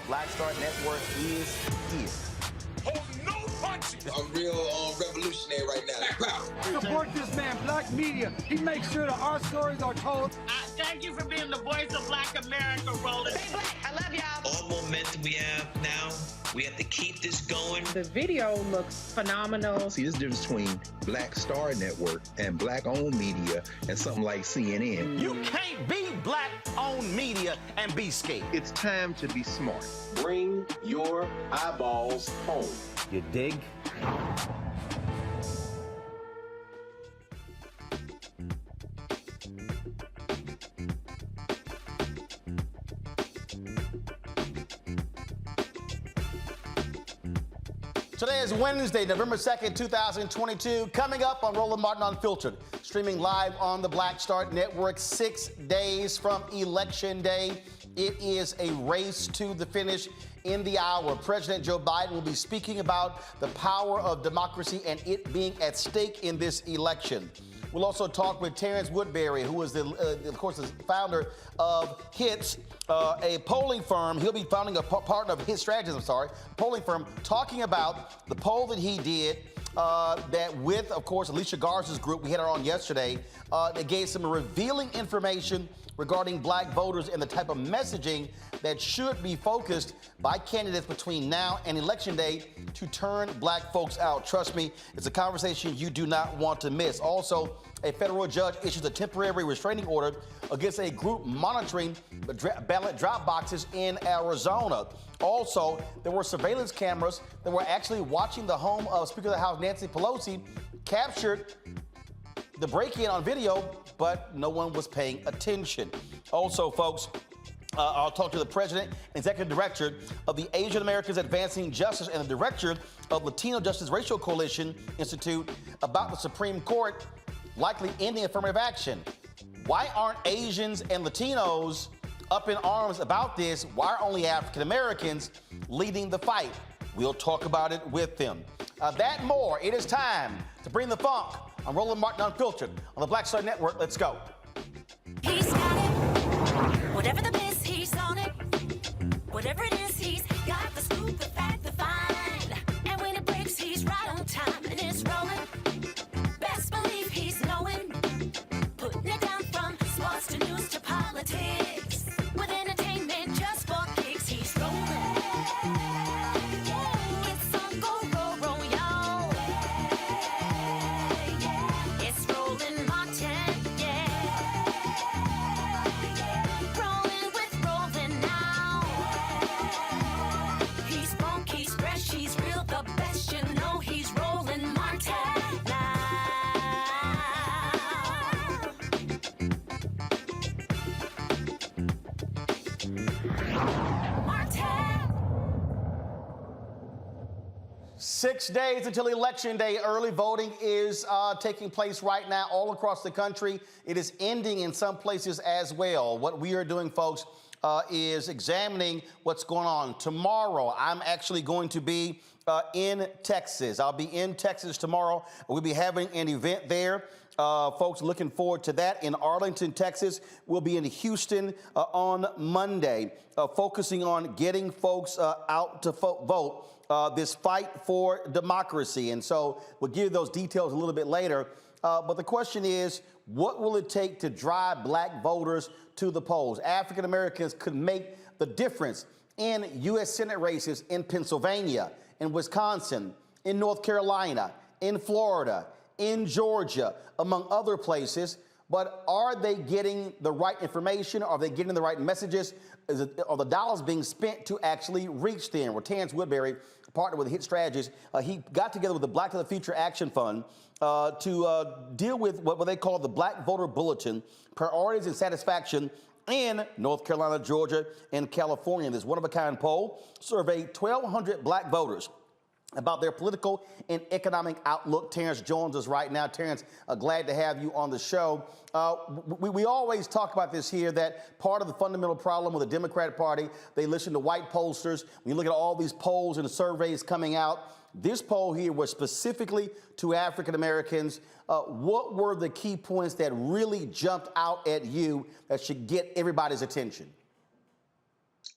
Black Star Network is here. Oh, no punches! I'm real revolutionary right now. Support this man, Black Media. He makes sure that our stories are told. Thank you for being the voice of Black America, Roland. Stay black. I love y'all. All momentum we have now, we have to keep this going. The video looks phenomenal. See, this difference between Black Star Network and Black-owned media and something like CNN. You can't be Black-owned media and be scared. It's time to be smart. Bring your eyeballs home. You dig? Today is Wednesday, November 2nd, 2022. Coming up on Roland Martin Unfiltered, streaming live on the Black Star Network 6 days from Election Day. It is a race to the finish in the hour. President Joe Biden will be speaking about the power of democracy and it being at stake in this election. We'll also talk with Terrance Woodbury, who is, of course, the founder of HITS, a polling firm. He'll be founding a part of his strategies, polling firm, talking about the poll that he did that with, of course, Alicia Garza's group. We had her on yesterday. They gave some revealing information regarding black voters and the type of messaging that should be focused by candidates between now and Election Day to turn black folks out. Trust me, it's a conversation you do not want to miss. Also, a federal judge issues a temporary restraining order against a group monitoring ballot drop boxes in Arizona. Also, there were surveillance cameras that were actually watching the home of Speaker of the House Nancy Pelosi, captured the break-in on video, but no one was paying attention. Also, folks, I'll talk to the president and executive director of the Asian Americans Advancing Justice and the director of Latino Justice Racial Coalition Institute about the Supreme Court likely ending affirmative action. Why aren't Asians and Latinos up in arms about this? Why are only African Americans leading the fight? We'll talk about it with them. That and more. It is time to bring the funk. I'm Roland Martin Unfiltered on the Black Star Network. Let's go. He's got it. Whatever the biz, he's on it. Whatever it is, he's got the scoop, the fact, the find. And when it breaks, he's right on time and it's rolling. Best believe he's knowing. Putting it down from sports to news to politics. With entertainment just for kicks, he's rolling. It's on go, roll, roll, y'all. It's Roland Martin, yeah. Rolling with Roland now. He's funk, he's fresh, he's real, the best, you know he's Roland Martin now. 6 days until Election Day. Early voting is taking place right now all across the country. It is ending in some places as well. What we are doing, folks, is examining what's going on. Tomorrow, I'm actually going to be in Texas. I'll be in Texas tomorrow. We'll be having an event there. Folks, looking forward to that. In Arlington, Texas. We'll be in Houston on Monday, focusing on getting folks out to vote. This fight for democracy. And so we'll give you those details a little bit later. But the question is, what will it take to drive black voters to the polls? African Americans could make the difference in U.S. Senate races in Pennsylvania, in Wisconsin, in North Carolina, in Florida, in Georgia, among other places. But are they getting the right information? Are they getting the right messages? Are the dollars being spent to actually reach them? Well, Terrance Woodbury, partner with Hit Strategies, he got together with the Black to the Future Action Fund to deal with what they call the Black Voter Bulletin, Priorities and Satisfaction in North Carolina, Georgia, and California. This one-of-a-kind poll surveyed 1,200 black voters about their political and economic outlook. Terrance joins us right now. Terrance, glad to have you on the show. We always talk about this here, that part of the fundamental problem with the Democratic Party, they listen to white pollsters. When you look at all these polls and the surveys coming out, this poll here was specifically to African Americans. What were the key points that really jumped out at you that should get everybody's attention?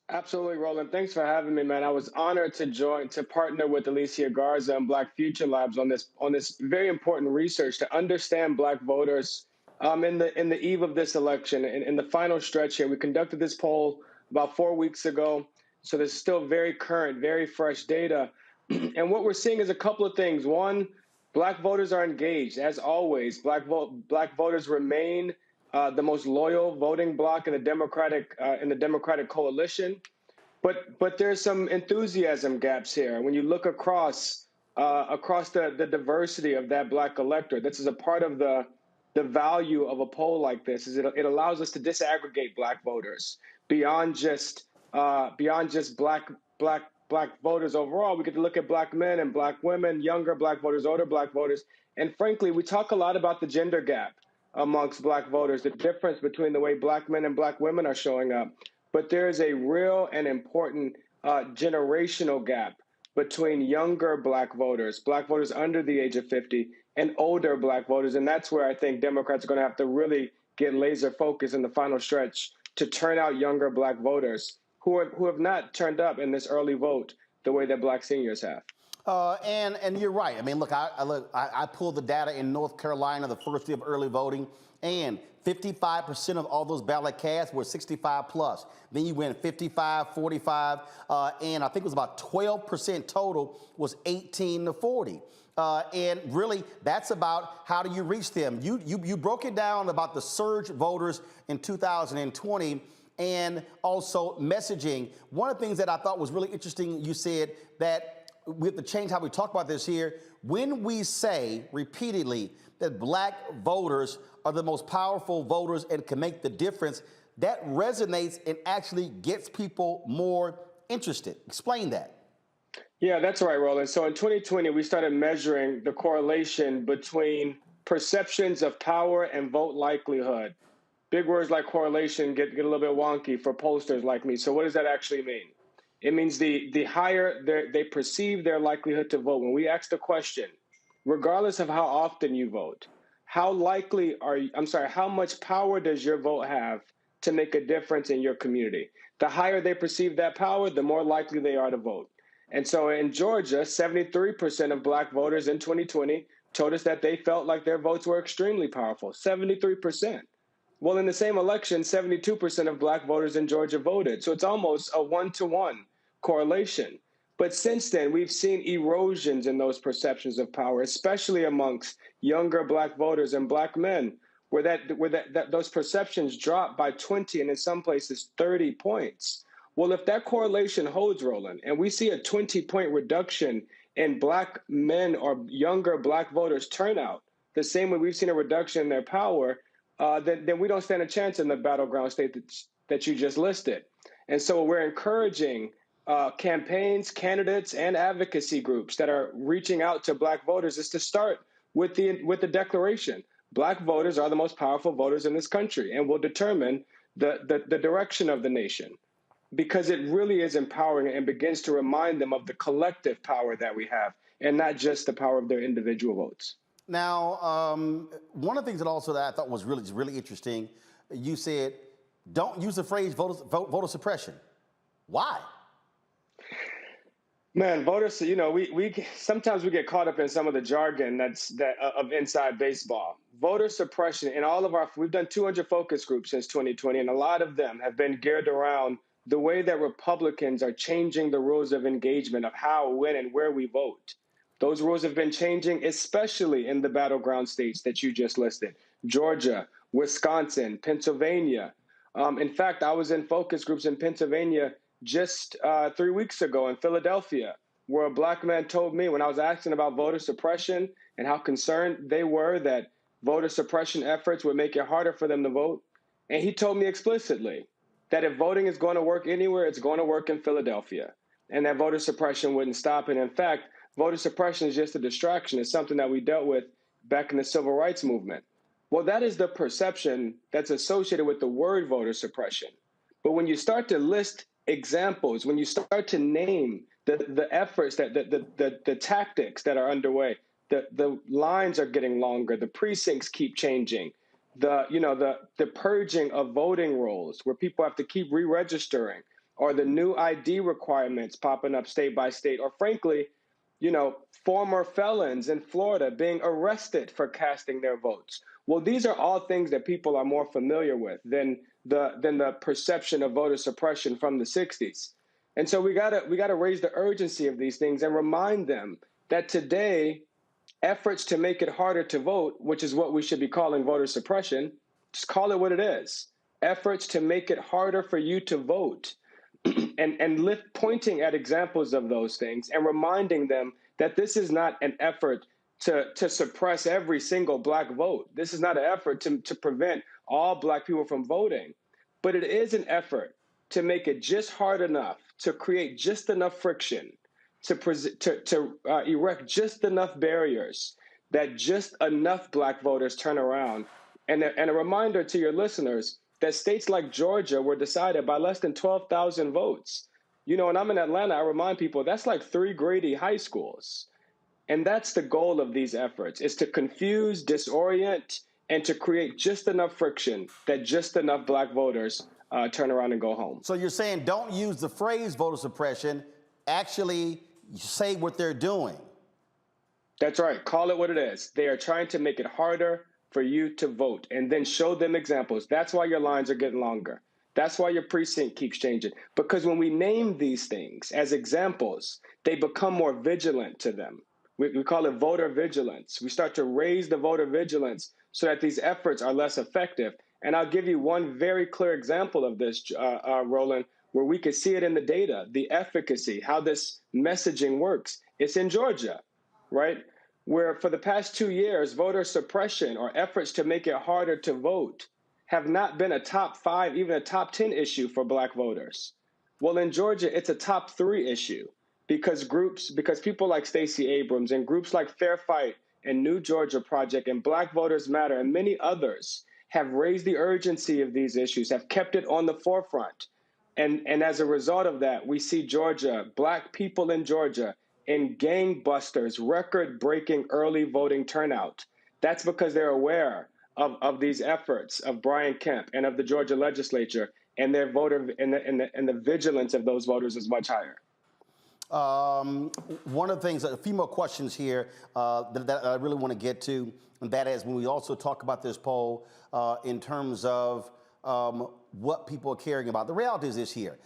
Absolutely, Roland. Thanks for having me, man. I was honored to partner with Alicia Garza and Black Future Labs on this very important research to understand black voters in the eve of this election. In the final stretch here, we conducted this poll about 4 weeks ago, so this is still very current, very fresh data. And what we're seeing is a couple of things. One, black voters are engaged, as always. Black voters remain the most loyal voting bloc in the Democratic coalition, but there's some enthusiasm gaps here. When you look across the diversity of that black electorate, this is a part of the value of a poll like this. Is it allows us to disaggregate black voters beyond just black voters overall. We get to look at black men and black women, younger black voters, older black voters, and frankly, we talk a lot about the gender gap amongst black voters, the difference between the way black men and black women are showing up. But there is a real and important generational gap between younger black voters under the age of 50, and older black voters. And that's where I think Democrats are going to have to really get laser focused in the final stretch to turn out younger black voters who have not turned up in this early vote the way that black seniors have. And you're right. I mean, look, I pulled the data in North Carolina, the first day of early voting, and 55% of all those ballot casts were 65 plus. Then you went 55, 45, and I think it was about 12% total was 18 to 40. And really, that's about how do you reach them. You broke it down about the surge voters in 2020 and also messaging. One of the things that I thought was really interesting, you said that we have to change how we talk about this here. When we say repeatedly that black voters are the most powerful voters and can make the difference, that resonates and actually gets people more interested. Explain that. Yeah, that's right, Roland. So in 2020, we started measuring the correlation between perceptions of power and vote likelihood. Big words like correlation get a little bit wonky for pollsters like me. So what does that actually mean? It means the higher they perceive their likelihood to vote. When we ask the question, regardless of how often you vote, how much power does your vote have to make a difference in your community? The higher they perceive that power, the more likely they are to vote. And so in Georgia, 73% of black voters in 2020 told us that they felt like their votes were extremely powerful, 73%. Well, in the same election, 72% of black voters in Georgia voted. So it's almost a 1-to-1 correlation. But since then, we've seen erosions in those perceptions of power, especially amongst younger black voters and black men, where those perceptions drop by 20 and in some places 30 points. Well, if that correlation holds, Roland, and we see a 20-point reduction in black men or younger black voters turnout, the same way we've seen a reduction in their power, then we don't stand a chance in the battleground state that you just listed. And so we're encouraging campaigns, candidates, and advocacy groups that are reaching out to black voters is to start with the declaration. Black voters are the most powerful voters in this country and will determine the direction of the nation, because it really is empowering and begins to remind them of the collective power that we have and not just the power of their individual votes. Now, one of the things that I thought was really interesting, you said, don't use the phrase voter suppression. Why? Man, voters, we sometimes we get caught up in some of the jargon of inside baseball. Voter suppression we've done 200 focus groups since 2020, and a lot of them have been geared around the way that Republicans are changing the rules of engagement of how, when, and where we vote. Those rules have been changing, especially in the battleground states that you just listed: Georgia, Wisconsin, Pennsylvania. In fact, I was in focus groups in Pennsylvania just 3 weeks ago in Philadelphia, where a black man told me, when I was asking about voter suppression and how concerned they were that voter suppression efforts would make it harder for them to vote, and he told me explicitly that if voting is going to work anywhere, it's going to work in Philadelphia, and that voter suppression wouldn't stop. And in fact, voter suppression is just a distraction. It's something that we dealt with back in the civil rights movement. Well, that is the perception that's associated with the word voter suppression. But when you start to list examples, when you start to name the efforts, the tactics that are underway, the lines are getting longer, the precincts keep changing, the purging of voting rolls where people have to keep re-registering, or the new ID requirements popping up state by state, or frankly, former felons in Florida being arrested for casting their votes. Well, these are all things that people are more familiar with than the perception of voter suppression from the 60s. And so we gotta raise the urgency of these things and remind them that today, efforts to make it harder to vote, which is what we should be calling voter suppression, just call it what it is. Efforts to make it harder for you to vote, and pointing at examples of those things and reminding them that this is not an effort to suppress every single black vote. This is not an effort to prevent all black people from voting, but it is an effort to make it just hard enough, to create just enough friction, to erect just enough barriers that just enough black voters turn around. And a reminder to your listeners that states like Georgia were decided by less than 12,000 votes. When I'm in Atlanta, I remind people that's like 3 Grady high schools. And that's the goal of these efforts, is to confuse, disorient, and to create just enough friction that just enough black voters turn around and go home. So you're saying don't use the phrase voter suppression, actually say what they're doing. That's right. Call it what it is. They are trying to make it harder for you to vote, and then show them examples. That's why your lines are getting longer. That's why your precinct keeps changing. Because when we name these things as examples, they become more vigilant to them. We call it voter vigilance. We start to raise the voter vigilance so that these efforts are less effective. And I'll give you one very clear example of this, Roland, where we can see it in the data, the efficacy, how this messaging works. It's in Georgia, right? Where for the past 2 years, voter suppression or efforts to make it harder to vote have not been a top 5, even a top 10 issue for black voters. Well, in Georgia, it's a top 3 issue because people like Stacey Abrams and groups like Fair Fight and New Georgia Project and Black Voters Matter and many others have raised the urgency of these issues, have kept it on the forefront. And as a result of that, we see Georgia, black people in Georgia, in gangbusters, record-breaking early voting turnout. That's because they're aware of these efforts of Brian Kemp and of the Georgia legislature, and their voter and the vigilance of those voters is much higher. One of the things, a few more questions here that I really want to get to, and that is when we also talk about this poll in terms of what people are caring about. The reality is this here.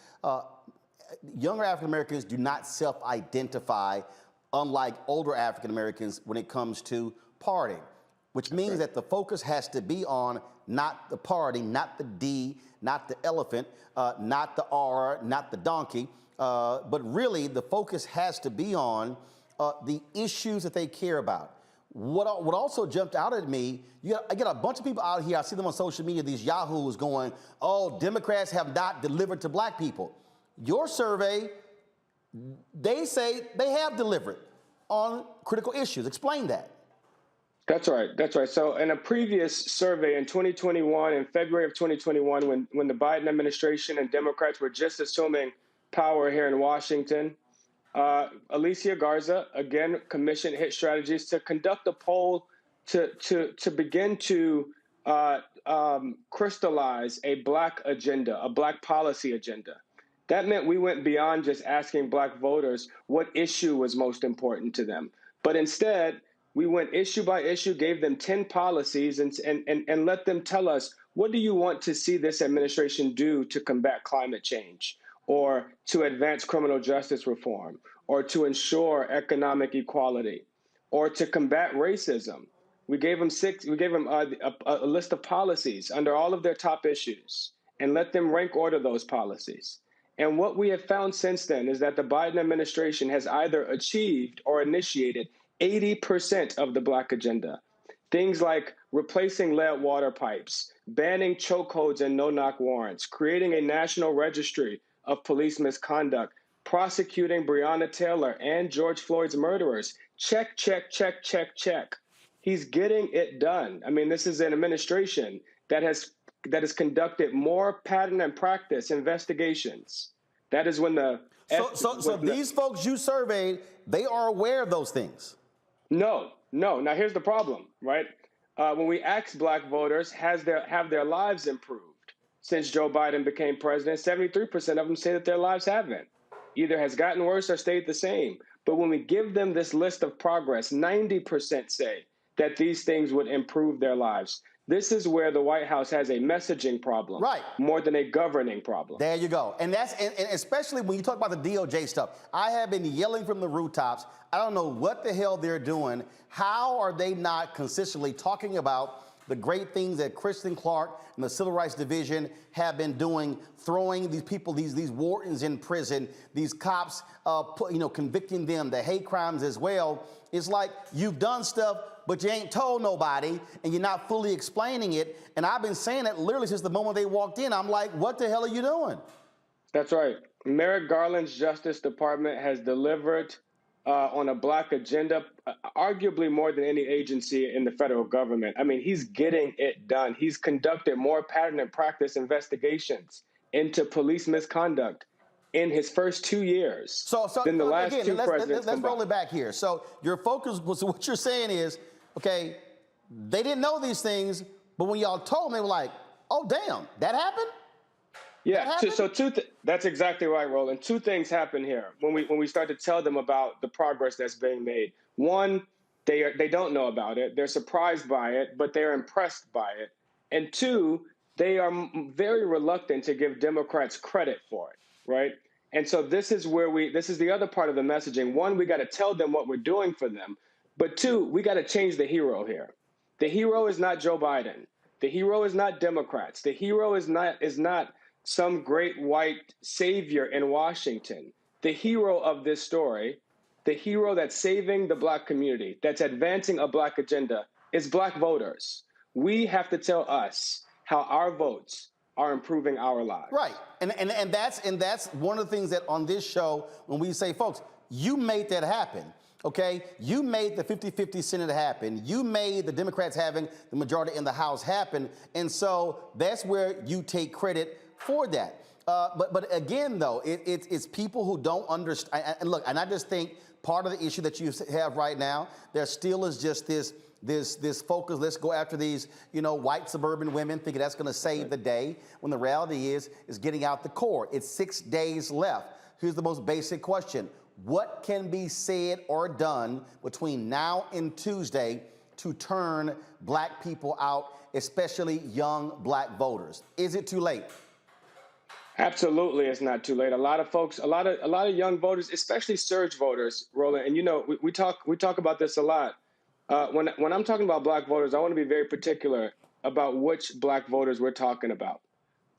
Younger African Americans do not self-identify, unlike older African Americans, when it comes to partying, which means that the focus has to be on not the party, not the D, not the elephant, not the R, not the donkey, but really the focus has to be on the issues that they care about. What also jumped out at me, I get a bunch of people out here, I see them on social media, these yahoos going, oh, Democrats have not delivered to black people. Your survey, they say they have delivered on critical issues. Explain that. That's right. That's right. So in a previous survey in 2021, in February of 2021, when the Biden administration and Democrats were just assuming power here in Washington, Alicia Garza, again, commissioned Hit Strategies to conduct a poll to begin to crystallize a black agenda, a black policy agenda. That meant we went beyond just asking black voters what issue was most important to them. But instead, we went issue by issue, gave them 10 policies and let them tell us, what do you want to see this administration do to combat climate change, or to advance criminal justice reform, or to ensure economic equality, or to combat racism? We gave them a list of policies under all of their top issues and let them rank order those policies. And what we have found since then is that the Biden administration has either achieved or initiated 80% of the black agenda. Things like replacing lead water pipes, banning chokeholds and no-knock warrants, creating a national registry of police misconduct, prosecuting Breonna Taylor and George Floyd's murderers. Check, check, check, check, check. He's getting it done. I mean, this is an administration that has conducted more pattern and practice investigations. That is when the... So these folks you surveyed, they are aware of those things? No. Now, here's the problem, right? When we ask black voters, have their lives improved since Joe Biden became president? 73% of them say that their lives haven't. Either has gotten worse or stayed the same. But when we give them this list of progress, 90% say that these things would improve their lives. This is where the White House has a messaging problem, right, more than a governing problem. There you go. And especially when you talk about the DOJ stuff, I have been yelling from the rooftops. I don't know what the hell they're doing. How are they not consistently talking about the great things that Kristen Clark and the Civil Rights Division have been doing, throwing these people, these wardens in prison, these cops, convicting them, the hate crimes as well. It's like you've done stuff, but you ain't told nobody, and you're not fully explaining it. And I've been saying that literally since the moment they walked in. I'm like, what the hell are you doing? That's right. Merrick Garland's Justice Department has delivered on a black agenda, arguably more than any agency in the federal government. I mean, he's getting it done. He's conducted more pattern and practice investigations into police misconduct in his first 2 years than the last two presidents. Let's roll it back here. So your focus was, what you're saying is, okay, they didn't know these things, but when y'all told them, they were like, oh, damn, that happened? Yeah, that's exactly right, Roland. Two things happen here when we start to tell them about the progress that's being made. One, they don't know about it. They're surprised by it, but they're impressed by it. And two, they are very reluctant to give Democrats credit for it, right? And so this is the other part of the messaging. One, we got to tell them what we're doing for them. But two, we got to change the hero here. The hero is not Joe Biden. The hero is not Democrats. The hero is not some great white savior in Washington. The hero of this story, the hero that's saving the black community, that's advancing a black agenda, is black voters. We have to tell us how our votes are improving our lives. Right. And that's one of the things that on this show, when we say, folks, you made that happen. Okay, you made the 50-50 Senate happen. You made the Democrats having the majority in the House happen. And so that's where you take credit for that. But again, though, it's people who don't understand. And look, and I just think part of the issue that you have right now, there still is just this focus. Let's go after these, white suburban women, thinking that's going to save the day. When the reality is getting out the core. It's 6 days left. Here's the most basic question. What can be said or done between now and Tuesday to turn black people out, especially young black voters? Is it too late? Absolutely, it's not too late. A lot of folks, a lot of young voters, especially surge voters, Roland. And we talk about this a lot. When I'm talking about black voters, I want to be very particular about which black voters we're talking about.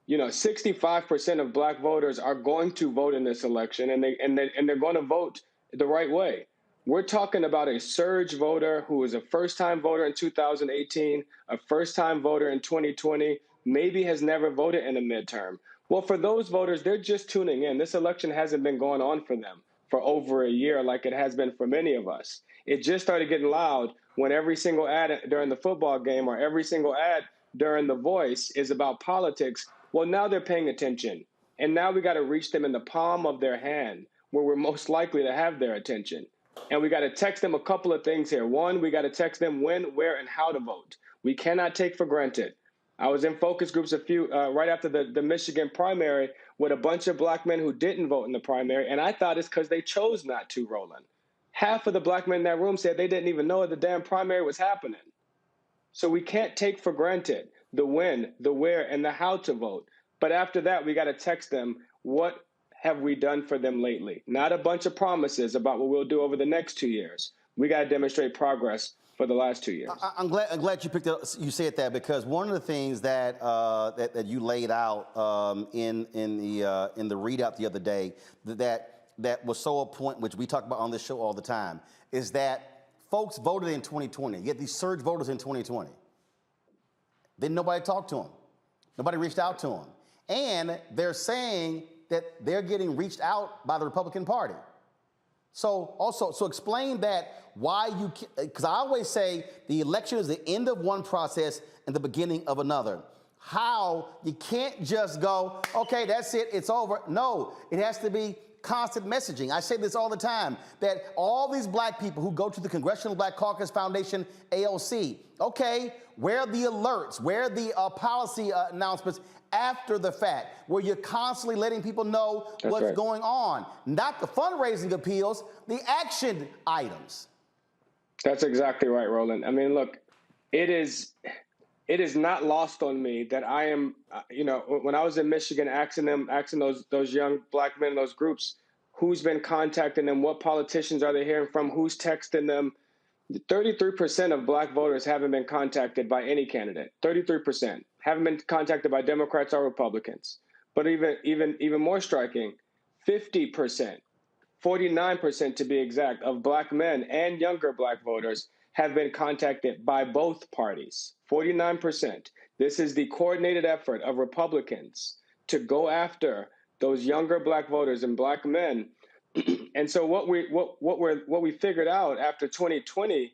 65% of black voters are going to vote in this election, and they're going to vote the right way. We're talking about a surge voter who was a first-time voter in 2018, a first-time voter in 2020, maybe has never voted in a midterm. Well, for those voters, they're just tuning in. This election hasn't been going on for them for over a year like it has been for many of us. It just started getting loud when every single ad during the football game or every single ad during The Voice is about politics. Well, now they're paying attention. And now we got to reach them in the palm of their hand where we're most likely to have their attention. And we got to text them a couple of things here. One, we got to text them when, where, and how to vote. We cannot take for granted. I was in focus groups right after the Michigan primary with a bunch of black men who didn't vote in the primary. And I thought it's because they chose not to, Roland. Half of the black men in that room said they didn't even know the damn primary was happening. So we can't take for granted the when, the where, and the how to vote. But after that, we got to text them, what have we done for them lately? Not a bunch of promises about what we'll do over the next 2 years. We got to demonstrate progress for the last 2 years. I'm glad you said that, because one of the things that that you laid out in the readout the other day that was so on point, which we talk about on this show all the time, is that folks voted in 2020. You get these surge voters in 2020. Then nobody talked to them. Nobody reached out to them. And they're saying that they're getting reached out by the Republican Party. So explain that, why you, because I always say the election is the end of one process and the beginning of another. How you can't just go, okay, that's it, it's over. No, it has to be constant messaging. I say this all the time, that all these black people who go to the Congressional Black Caucus Foundation, AOC, okay, where are the alerts? Where are the policy announcements after the fact, where you're constantly letting people know what's going on? Not the fundraising appeals, the action items. That's exactly right, Roland. I mean, look, it is not lost on me that I am, when I was in Michigan, asking those young black men in those groups, who's been contacting them, what politicians are they hearing from, who's texting them. 33% of black voters haven't been contacted by any candidate. 33% haven't been contacted by Democrats or Republicans. But even more striking, 50%, 49% to be exact, of black men and younger black voters have been contacted by both parties. 49%. This is the coordinated effort of Republicans to go after those younger black voters and black men. And so what we figured out after 2020,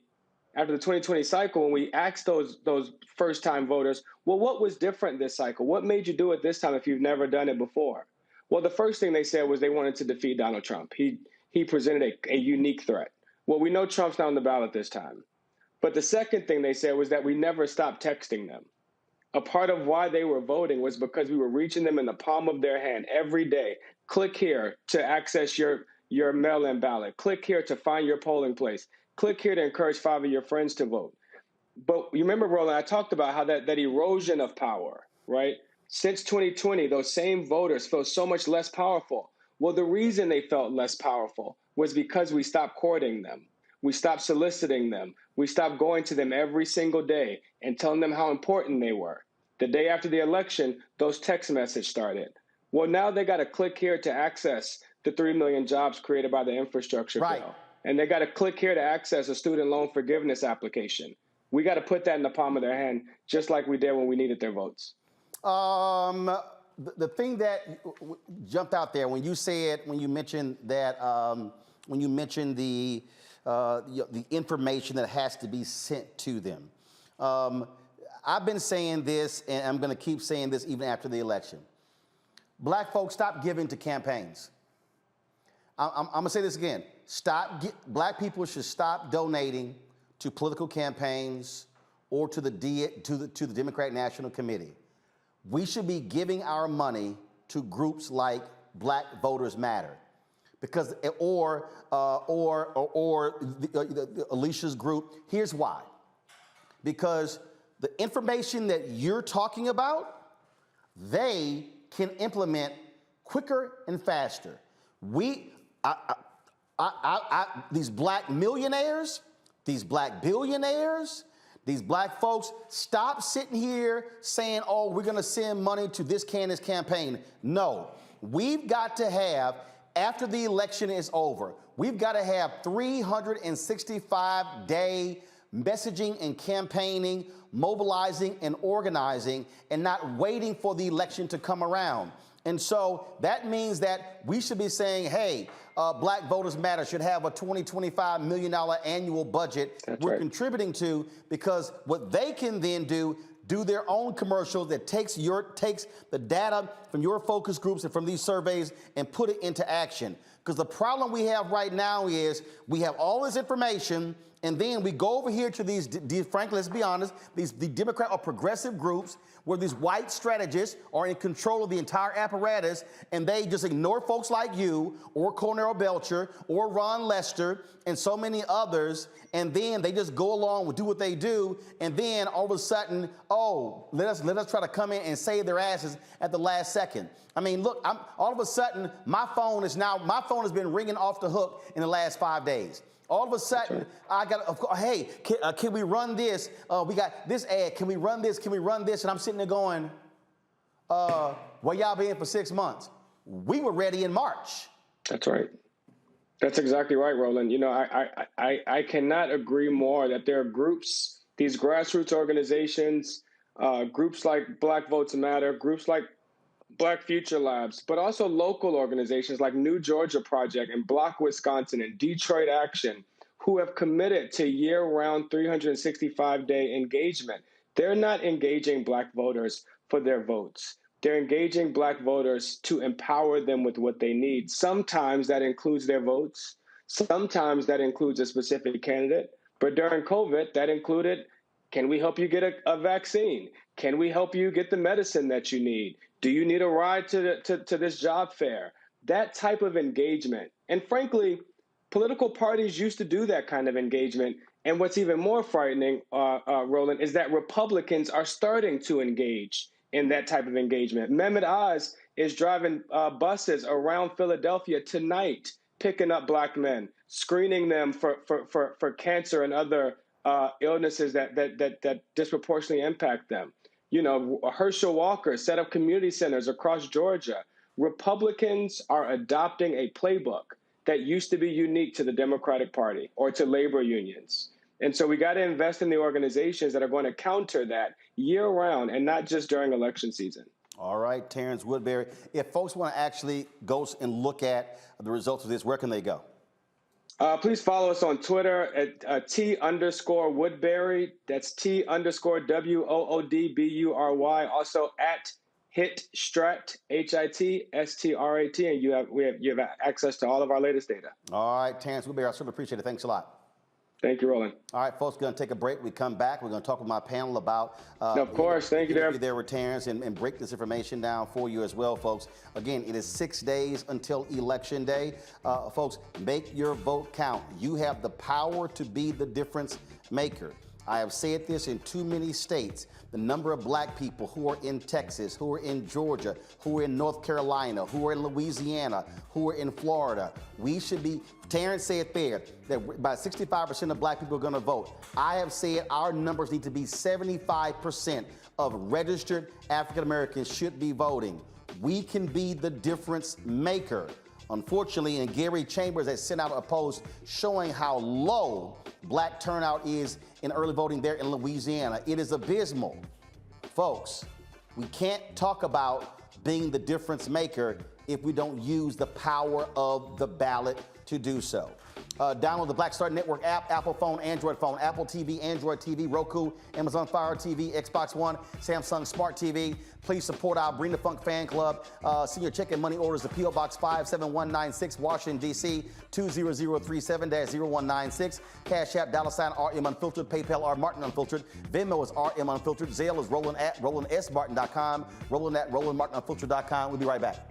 after the 2020 cycle, when we asked those first-time voters, well, what was different this cycle? What made you do it this time if you've never done it before? Well, the first thing they said was they wanted to defeat Donald Trump. He presented a unique threat. Well, we know Trump's not on the ballot this time. But the second thing they said was that we never stopped texting them. A part of why they were voting was because we were reaching them in the palm of their hand every day. Click here to access your mail-in ballot. Click here to find your polling place. Click here to encourage 5 of your friends to vote. But you remember, Roland, I talked about how that erosion of power, right? Since 2020, those same voters feel so much less powerful. Well, the reason they felt less powerful was because we stopped courting them. We stopped soliciting them. We stopped going to them every single day and telling them how important they were. The day after the election, those text messages started. Well, now they got to click here to access the 3 million jobs created by the infrastructure bill. And they got to click here to access a student loan forgiveness application. We got to put that in the palm of their hand, just like we did when we needed their votes. The thing that jumped out there when you mentioned the information that has to be sent to them. I've been saying this, and I'm going to keep saying this even after the election. Black folks, stop giving to campaigns. I'm going to say this again. Black people should stop donating to political campaigns or to the Democratic National Committee. We should be giving our money to groups like Black Voters Matter, because or Alicia's group. Here's why: because the information that you're talking about, they can implement quicker and faster. These Black millionaires, these Black billionaires, these Black folks, stop sitting here saying, oh, we're going to send money to this candidate campaign. No, we've got to have, after the election is over, we've got to have 365-day messaging and campaigning, mobilizing and organizing, and not waiting for the election to come around. And so that means that we should be saying, hey, Black Voters Matter should have a $20-25 million annual budget we're contributing to, because what they can then do their own commercial that takes the data from your focus groups and from these surveys and put it into action. Because the problem we have right now is we have all this information, and then we go over here to these, frankly, let's be honest, the Democrat or progressive groups where these white strategists are in control of the entire apparatus, and they just ignore folks like you or Cornell Belcher or Ron Lester and so many others, and then they just go along and do what they do, and then all of a sudden, oh, let us try to come in and save their asses at the last second. I mean, look, all of a sudden, my phone has been ringing off the hook in the last 5 days. All of a sudden, I got, hey, can we run this? We got this ad. Can we run this? Can we run this? And I'm sitting there going, where y'all been for 6 months? We were ready in March. That's right. That's exactly right, Roland. You know, I cannot agree more that there are groups, these grassroots organizations, groups like Black Votes Matter, groups like Black Future Labs, but also local organizations like New Georgia Project and Block Wisconsin and Detroit Action, who have committed to year-round 365-day engagement. They're not engaging Black voters for their votes. They're engaging Black voters to empower them with what they need. Sometimes that includes their votes. Sometimes that includes a specific candidate. But during COVID, that included, can we help you get a vaccine? Can we help you get the medicine that you need? Do you need a ride to this job fair? That type of engagement. And frankly, political parties used to do that kind of engagement. And what's even more frightening, Roland, is that Republicans are starting to engage in that type of engagement. Mehmet Oz is driving buses around Philadelphia tonight, picking up Black men, screening them for cancer and other illnesses that disproportionately impact them. You know, Herschel Walker set up community centers across Georgia. Republicans are adopting a playbook that used to be unique to the Democratic Party or to labor unions. And so we got to invest in the organizations that are going to counter that year round and not just during election season. All right, Terrance Woodbury. If folks want to actually go and look at the results of this, where can they go? Please follow us on Twitter at T_Woodbury. That's T_WOODBURY. Also at HitStrat, HITSTRAT, and you have access to all of our latest data. All right, Terrance Woodbury, I certainly appreciate it. Thanks a lot. Thank you, Roland. All right, folks, going to take a break. We come back. We're going to talk with my panel about of course. Thank you, Darren. There with Terrance and break this information down for you as well, folks. Again, it is 6 days until Election Day. Folks, make your vote count. You have the power to be the difference maker. I have said this in too many states. The number of Black people who are in Texas, who are in Georgia, who are in North Carolina, who are in Louisiana, who are in Florida. We should be, Terrance said there, that about 65% of Black people are going to vote. I have said our numbers need to be 75% of registered African Americans should be voting. We can be the difference maker. Unfortunately, and Gary Chambers has sent out a post showing how low Black turnout is in early voting there in Louisiana. It is abysmal. Folks, We can't talk about being the difference maker if we don't use the power of the ballot to do so. Download the Black Star Network app, Apple phone, Android phone, Apple TV, Android TV, Roku, Amazon Fire TV, Xbox One, Samsung Smart TV. Please support our Bring the Funk fan club. Send your check and money orders to P.O. Box 57196, Washington, D.C. 20037-0196. Cash App, $RM Unfiltered. PayPal, R Martin Unfiltered. Venmo is RM Unfiltered. Zelle is Roland at RolandSMartin.com. Roland at RolandMartinUnfiltered.com. We'll be right back.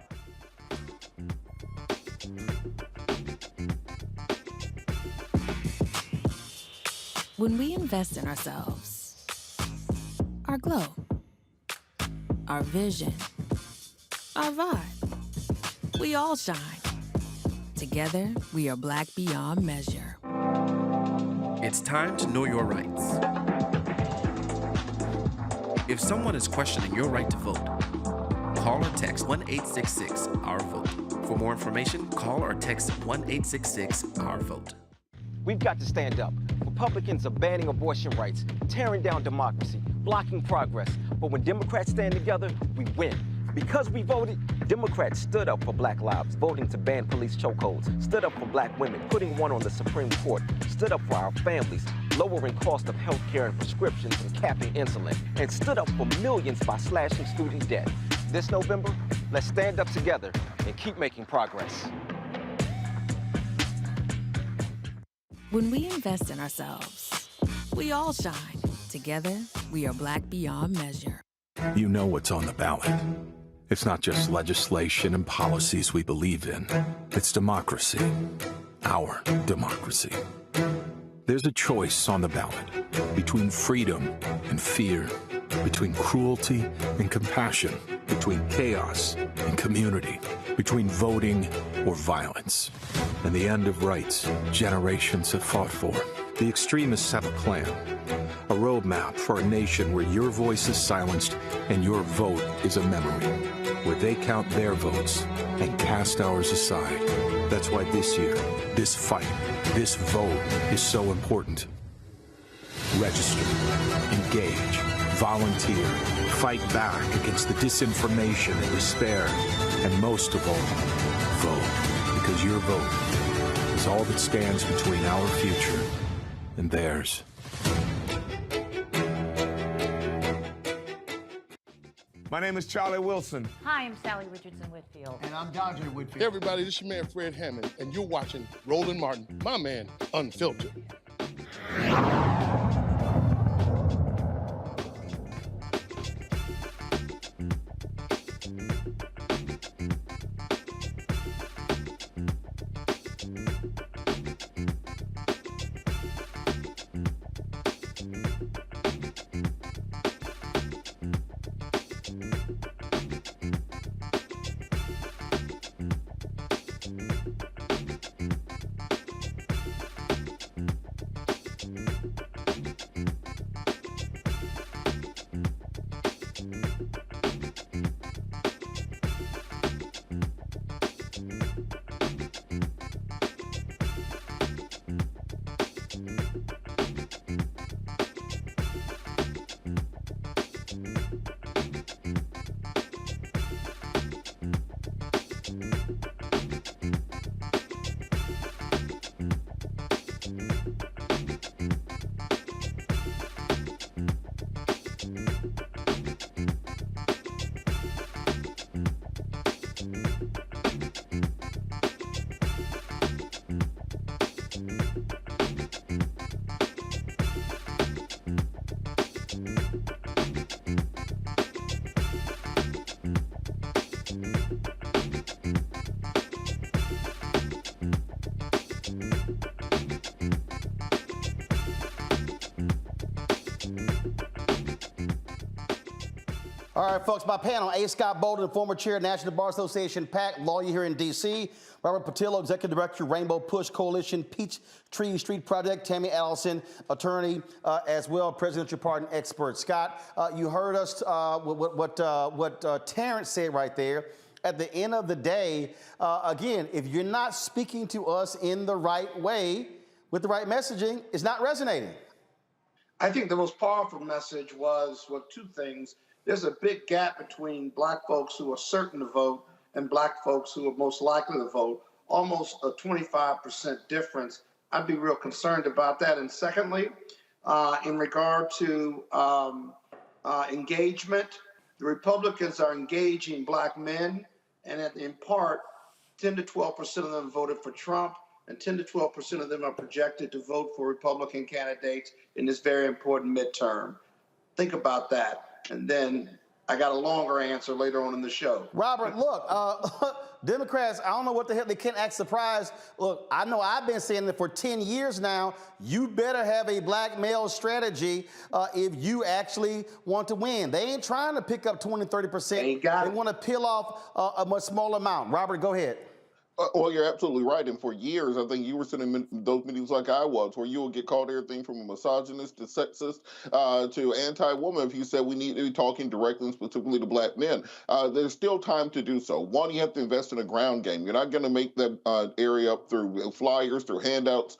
When we invest in ourselves, our glow, our vision, our vibe, we all shine. Together, we are Black beyond measure. It's time to know your rights. If someone is questioning your right to vote, call or text 1-866-OUR-VOTE. For more information, call or text 1-866-OUR-VOTE. We've got to stand up. Republicans are banning abortion rights, tearing down democracy, blocking progress. But when Democrats stand together, we win. Because we voted, Democrats stood up for Black lives, voting to ban police chokeholds, stood up for Black women, putting one on the Supreme Court, stood up for our families, lowering cost of health care and prescriptions and capping insulin, and stood up for millions by slashing student debt. This November, let's stand up together and keep making progress. When we invest in ourselves, we all shine. Together, we are Black beyond measure. You know what's on the ballot. It's not just legislation and policies we believe in. It's democracy. Our democracy. There's a choice on the ballot between freedom and fear, between cruelty and compassion, between chaos and community, between voting or violence. And the end of rights generations have fought for. The extremists have a plan, a roadmap for a nation where your voice is silenced and your vote is a memory, where they count their votes and cast ours aside. That's why this year, this fight, this vote is so important. Register, engage, volunteer, fight back against the disinformation and despair, and most of all, vote, because your vote is all that stands between our future and theirs. My name is Charlie Wilson. Hi, I'm Sally Richardson Whitfield. And I'm Dodger Whitfield. Hey everybody, this is your man Fred Hammond, and you're watching Roland Martin, my man, Unfiltered. All right, folks, my panel, A. Scott Bolden, former chair, National Bar Association, PAC, lawyer here in D.C., Robert Patillo, executive director, Rainbow Push Coalition, Peachtree Street Project, Tammy Allison, attorney, as well, presidential pardon expert. Scott, you heard us, what Terrance said right there. At the end of the day, again, if you're not speaking to us in the right way, with the right messaging, it's not resonating. I think the most powerful message was, well, two things. there's a big gap between black folks who are certain to vote and black folks who are most likely to vote, almost a 25% difference. I'd be real concerned about that. And secondly, in regard to engagement, the Republicans are engaging black men, and in part, 10 to 12% of them voted for Trump, and 10 to 12% of them are projected to vote for Republican candidates in this very important midterm. Think about that, and then I got a longer answer later on in the show. Robert, look, Democrats, I don't know what the hell, they can't act surprised. Look, I know I've been saying that for 10 years now, you better have a black male strategy if you actually want to win. They ain't trying to pick up 20, 30%. They want to peel off a much smaller amount. Robert, go ahead. Well, you're absolutely right. And for years, I think you were sitting in those meetings like I was, where you would get called everything from a misogynist to sexist to anti-woman if you said we need to be talking directly and specifically to black men. There's still time to do so. One, you have to invest in a ground game. You're not going to make that area up through flyers, through handouts,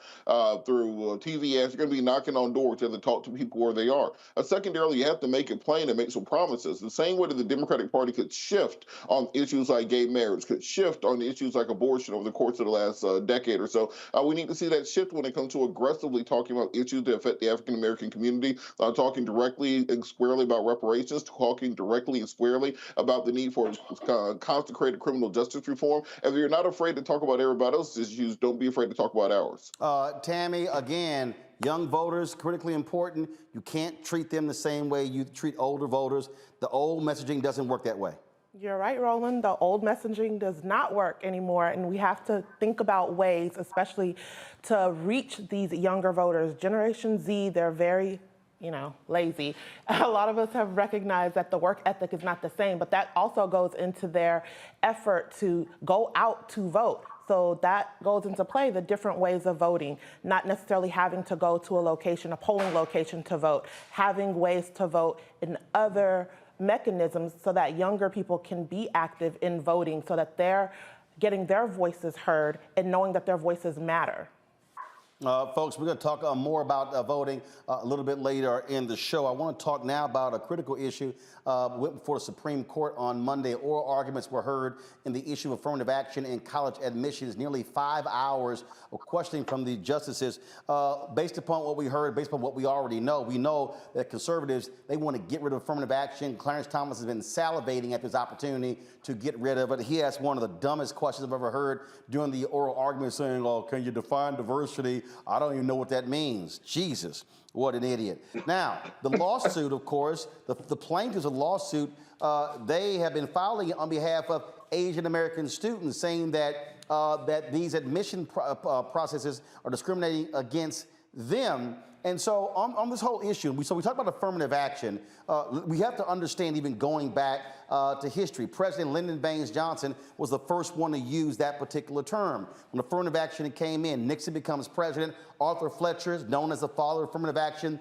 through TV ads. You're going to be knocking on doors. You have to talk to people where they are. Secondarily, you have to make it plain and make some promises. The same way that the Democratic Party could shift on issues like gay marriage, could shift on issues like abortion over the course of the last decade or so. We need to see that shift when it comes to aggressively talking about issues that affect the African-American community, talking directly and squarely about reparations, talking directly and squarely about the need for consecrated criminal justice reform. If you're not afraid to talk about everybody else's issues, don't be afraid to talk about ours. Tammy, again, young voters, critically important. You can't treat them the same way you treat older voters. The old messaging doesn't work that way. You're right, Roland. The old messaging does not work anymore, and we have to think about ways, especially to reach these younger voters. Generation Z, they're very, lazy. A lot of us have recognized that the work ethic is not the same, but that also goes into their effort to go out to vote. So that goes into play, the different ways of voting, not necessarily having to go to a polling location to vote, having ways to vote in other mechanisms so that younger people can be active in voting, so that they're getting their voices heard and knowing that their voices matter. Folks, we're going to talk more about voting a little bit later in the show. I want to talk now about a critical issue. Went before the Supreme Court on Monday. Oral arguments were heard in the issue of affirmative action in college admissions. Nearly 5 hours of questioning from the justices. Based upon what we heard, based upon what we already know, we know that conservatives, they want to get rid of affirmative action. Clarence Thomas has been salivating at this opportunity to get rid of it. He asked one of the dumbest questions I've ever heard during the oral argument, saying, "Oh, can you define diversity?" I don't even know what that means. Jesus, what an idiot. Now, the lawsuit, of course, the plaintiffs of the lawsuit, they have been filing it on behalf of Asian American students, saying that that these admission processes are discriminating against them. And so on this whole issue, we talk about affirmative action. We have to understand, even going back to history, President Lyndon Baines Johnson was the first one to use that particular term. When affirmative action came in, Nixon becomes president. Arthur Fletcher is known as the father of affirmative action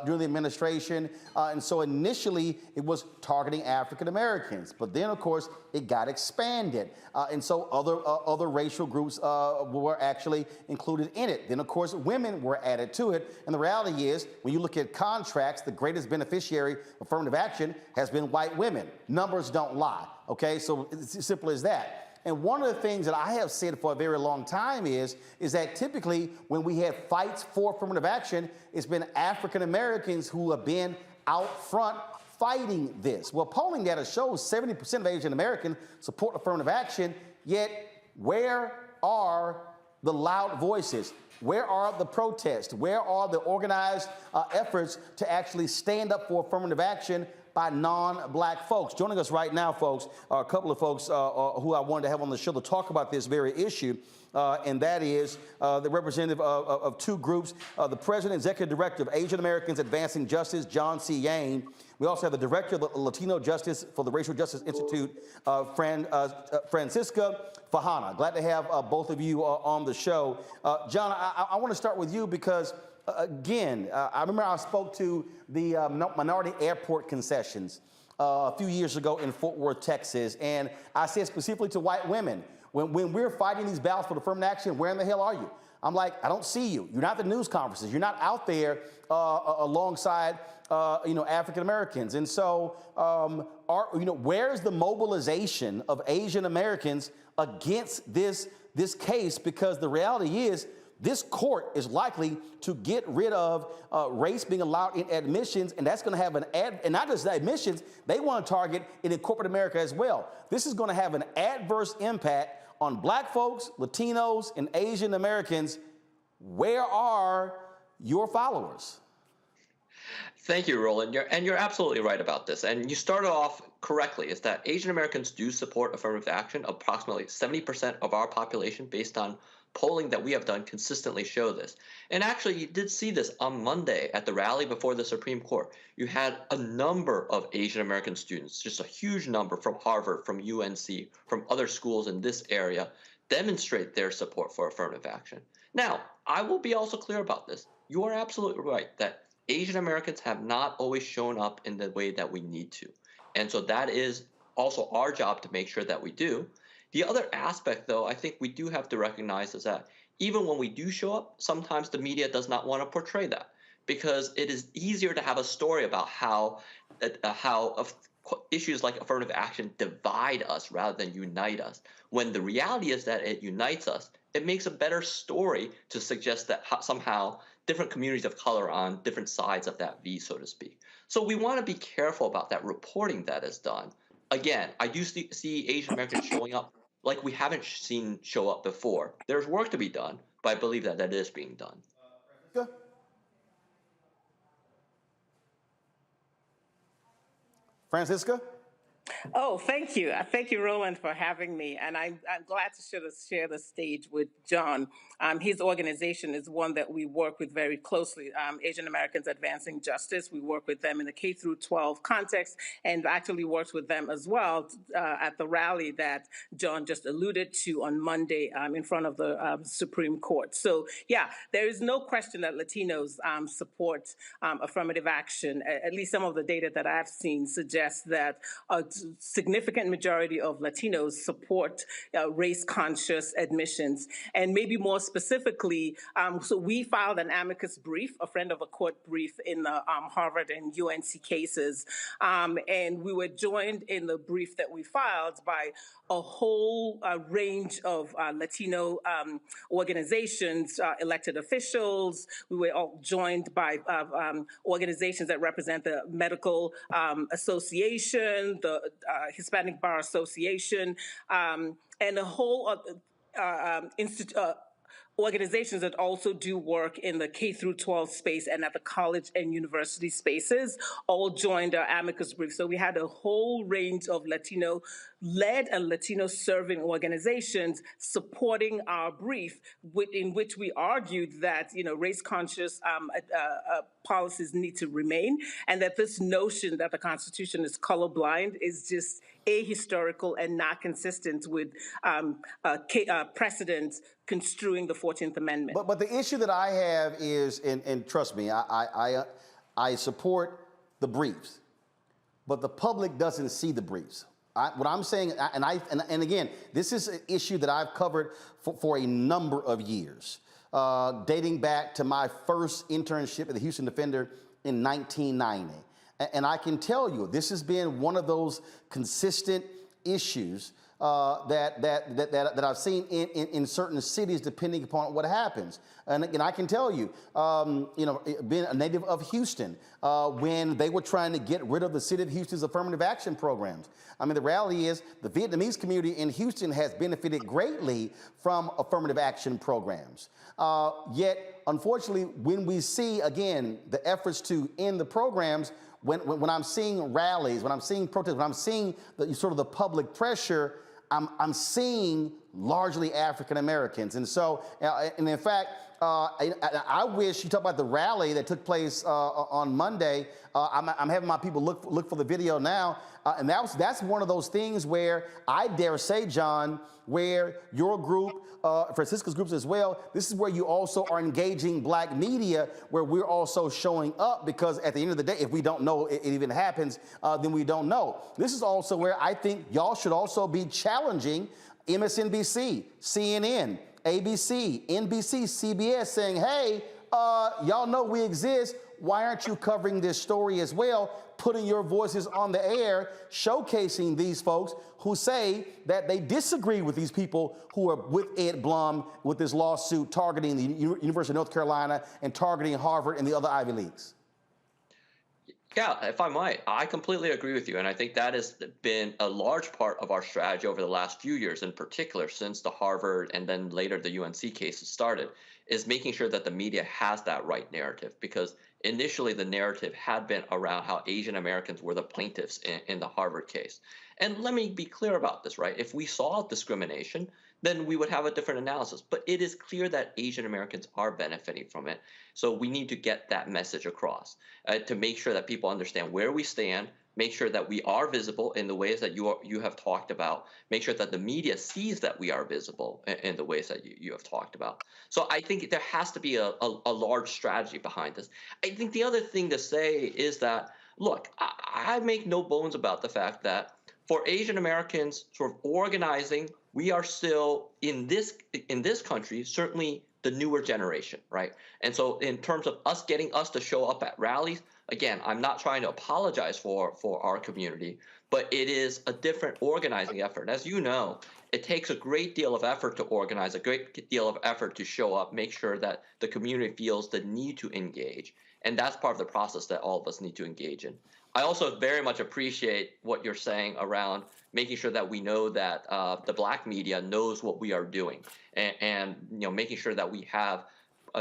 during the administration. And so initially, it was targeting African Americans. But then, of course, it got expanded. And so other racial groups were actually included in it. Then, of course, women were added to it. And the reality is, when you look at contracts, the greatest beneficiary of affirmative action has been white women. Numbers don't lie, okay? So it's as simple as that. And one of the things that I have said for a very long time is that typically when we had fights for affirmative action, it's been African Americans who have been out front fighting this. Well, polling data shows 70% of Asian Americans support affirmative action, yet where are the loud voices? Where are the protests? Where are the organized efforts to actually stand up for affirmative action by non-black folks? Joining us right now, folks, are a couple of folks who I wanted to have on the show to talk about this very issue, and that is the representative of two groups, the President and Executive Director of Asian Americans Advancing Justice, John C. Yang. We also have the Director of the Latino Justice for the Racial Justice Institute, Francisca Fajana. Glad to have both of you on the show. John, I want to start with you because again, I remember I spoke to the minority airport concessions a few years ago in Fort Worth, Texas, and I said specifically to white women, when we're fighting these battles for affirmative action, where in the hell are you? I'm like, I don't see you. You're not at the news conferences. You're not out there alongside African Americans. And so, where's the mobilization of Asian Americans against this case? Because the reality is, this court is likely to get rid of race being allowed in admissions, and that's going to have and not just admissions, they want to target it in corporate America as well. This is going to have an adverse impact on Black folks, Latinos, and Asian Americans. Where are your followers? Thank you, Roland. You're absolutely right about this. And you started off correctly, is that Asian Americans do support affirmative action. Approximately 70% of our population, based on polling that we have done, consistently show this. And actually, you did see this on Monday at the rally before the Supreme Court. You had a number of Asian American students, just a huge number from Harvard, from UNC, from other schools in this area, demonstrate their support for affirmative action. Now, I will be also clear about this. You are absolutely right that Asian Americans have not always shown up in the way that we need to. And so that is also our job to make sure that we do. The other aspect, though, I think we do have to recognize is that even when we do show up, sometimes the media does not want to portray that, because it is easier to have a story about how issues like affirmative action divide us rather than unite us. When the reality is that it unites us, it makes a better story to suggest that somehow different communities of color are on different sides of that V, so to speak. So we want to be careful about that reporting that is done. Again, I do see Asian Americans showing up like we haven't seen show up before. There's work to be done, but I believe that is being done. Francisca? Oh, thank you. Thank you, Roland, for having me. And I'm glad to share the stage with John. His organization is one that we work with very closely, Asian Americans Advancing Justice. We work with them in the K through 12 context, and actually worked with them as well at the rally that John just alluded to on Monday in front of the Supreme Court. So, yeah, there is no question that Latinos support affirmative action. At least some of the data that I've seen suggests that a significant majority of Latinos support race-conscious admissions. And maybe more specifically, so we filed an amicus brief, a friend of a court brief in the Harvard and UNC cases. And we were joined in the brief that we filed by a whole range of Latino organizations, elected officials. We were all joined by organizations that represent the Medical Association, the Hispanic Bar Association, and a whole organizations that also do work in the K through 12 space and at the college and university spaces, all joined our amicus brief. So we had a whole range of Latino-led and Latino-serving organizations supporting our brief, in which we argued that race-conscious policies need to remain, and that this notion that the Constitution is colorblind is just ahistorical and not consistent with precedents construing the 14th Amendment. But the issue that I have is, and trust me, I support the briefs, but the public doesn't see the briefs. What I'm saying, and again, this is an issue that I've covered for a number of years, dating back to my first internship at the Houston Defender in 1990. And I can tell you, this has been one of those consistent issues that I've seen in certain cities, depending upon what happens. And I can tell you, being a native of Houston, when they were trying to get rid of the city of Houston's affirmative action programs. I mean, the reality is the Vietnamese community in Houston has benefited greatly from affirmative action programs. Yet, unfortunately, when we see, again, the efforts to end the programs, when I'm seeing rallies, when I'm seeing protests, when I'm seeing the public pressure, I'm seeing largely African Americans. And so, and in fact, I wish, you talk about the rally that took place on Monday. I'm having my people look for the video now. And that's one of those things where I dare say, John, where your group, Francisca's groups as well, this is where you also are engaging Black media, where we're also showing up, because at the end of the day, if we don't know it even happens, then we don't know. This is also where I think y'all should also be challenging MSNBC, CNN, ABC, NBC, CBS saying, hey, y'all know we exist. Why aren't you covering this story as well, putting your voices on the air, showcasing these folks who say that they disagree with these people who are with Ed Blum with this lawsuit targeting the University of North Carolina and targeting Harvard and the other Ivy Leagues? Yeah, if I might, I completely agree with you. And I think that has been a large part of our strategy over the last few years, in particular, since the Harvard and then later the UNC cases started, is making sure that the media has that right narrative. Because initially the narrative had been around how Asian Americans were the plaintiffs in the Harvard case. And let me be clear about this, right? If we saw discrimination, then we would have a different analysis. But it is clear that Asian Americans are benefiting from it. So we need to get that message across to make sure that people understand where we stand, make sure that we are visible in the ways that you have talked about, make sure that the media sees that we are visible in the ways that you have talked about. So I think there has to be a large strategy behind this. I think the other thing to say is that, look, I make no bones about the fact that for Asian Americans sort of organizing, we are still in this country, certainly the newer generation, right? And so in terms of getting us to show up at rallies, again, I'm not trying to apologize for our community, but it is a different organizing effort. As you know, it takes a great deal of effort to organize, a great deal of effort to show up, make sure that the community feels the need to engage. And that's part of the process that all of us need to engage in. I also very much appreciate what you're saying around making sure that we know that the Black media knows what we are doing, and making sure that we have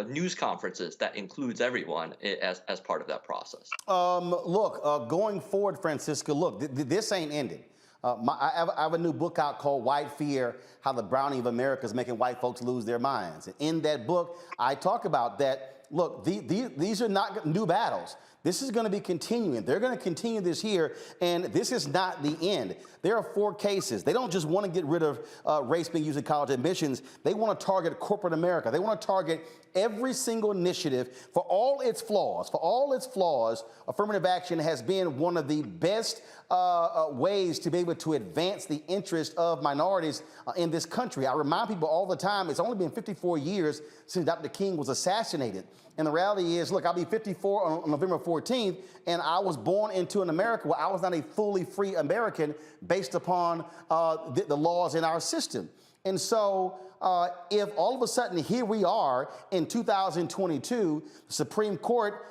news conferences that includes everyone as part of that process. Look, going forward, Francisca, look, this ain't ending. I have a new book out called White Fear, How the Browning of America is Making White Folks Lose Their Minds. And in that book, I talk about that. Look, these are not new battles. This is going to be continuing. They're going to continue this here, and this is not the end. There are 4 cases. They don't just want to get rid of race being used in college admissions. They want to target corporate America. They want to target every single initiative for all its flaws. For all its flaws, affirmative action has been one of the best ways to be able to advance the interest of minorities in this country. I remind people all the time, it's only been 54 years since Dr. King was assassinated. And the reality is, look, I'll be 54 on November 14th, and I was born into an America where I was not a fully free American based upon the laws in our system. And so if all of a sudden here we are in 2022, the Supreme Court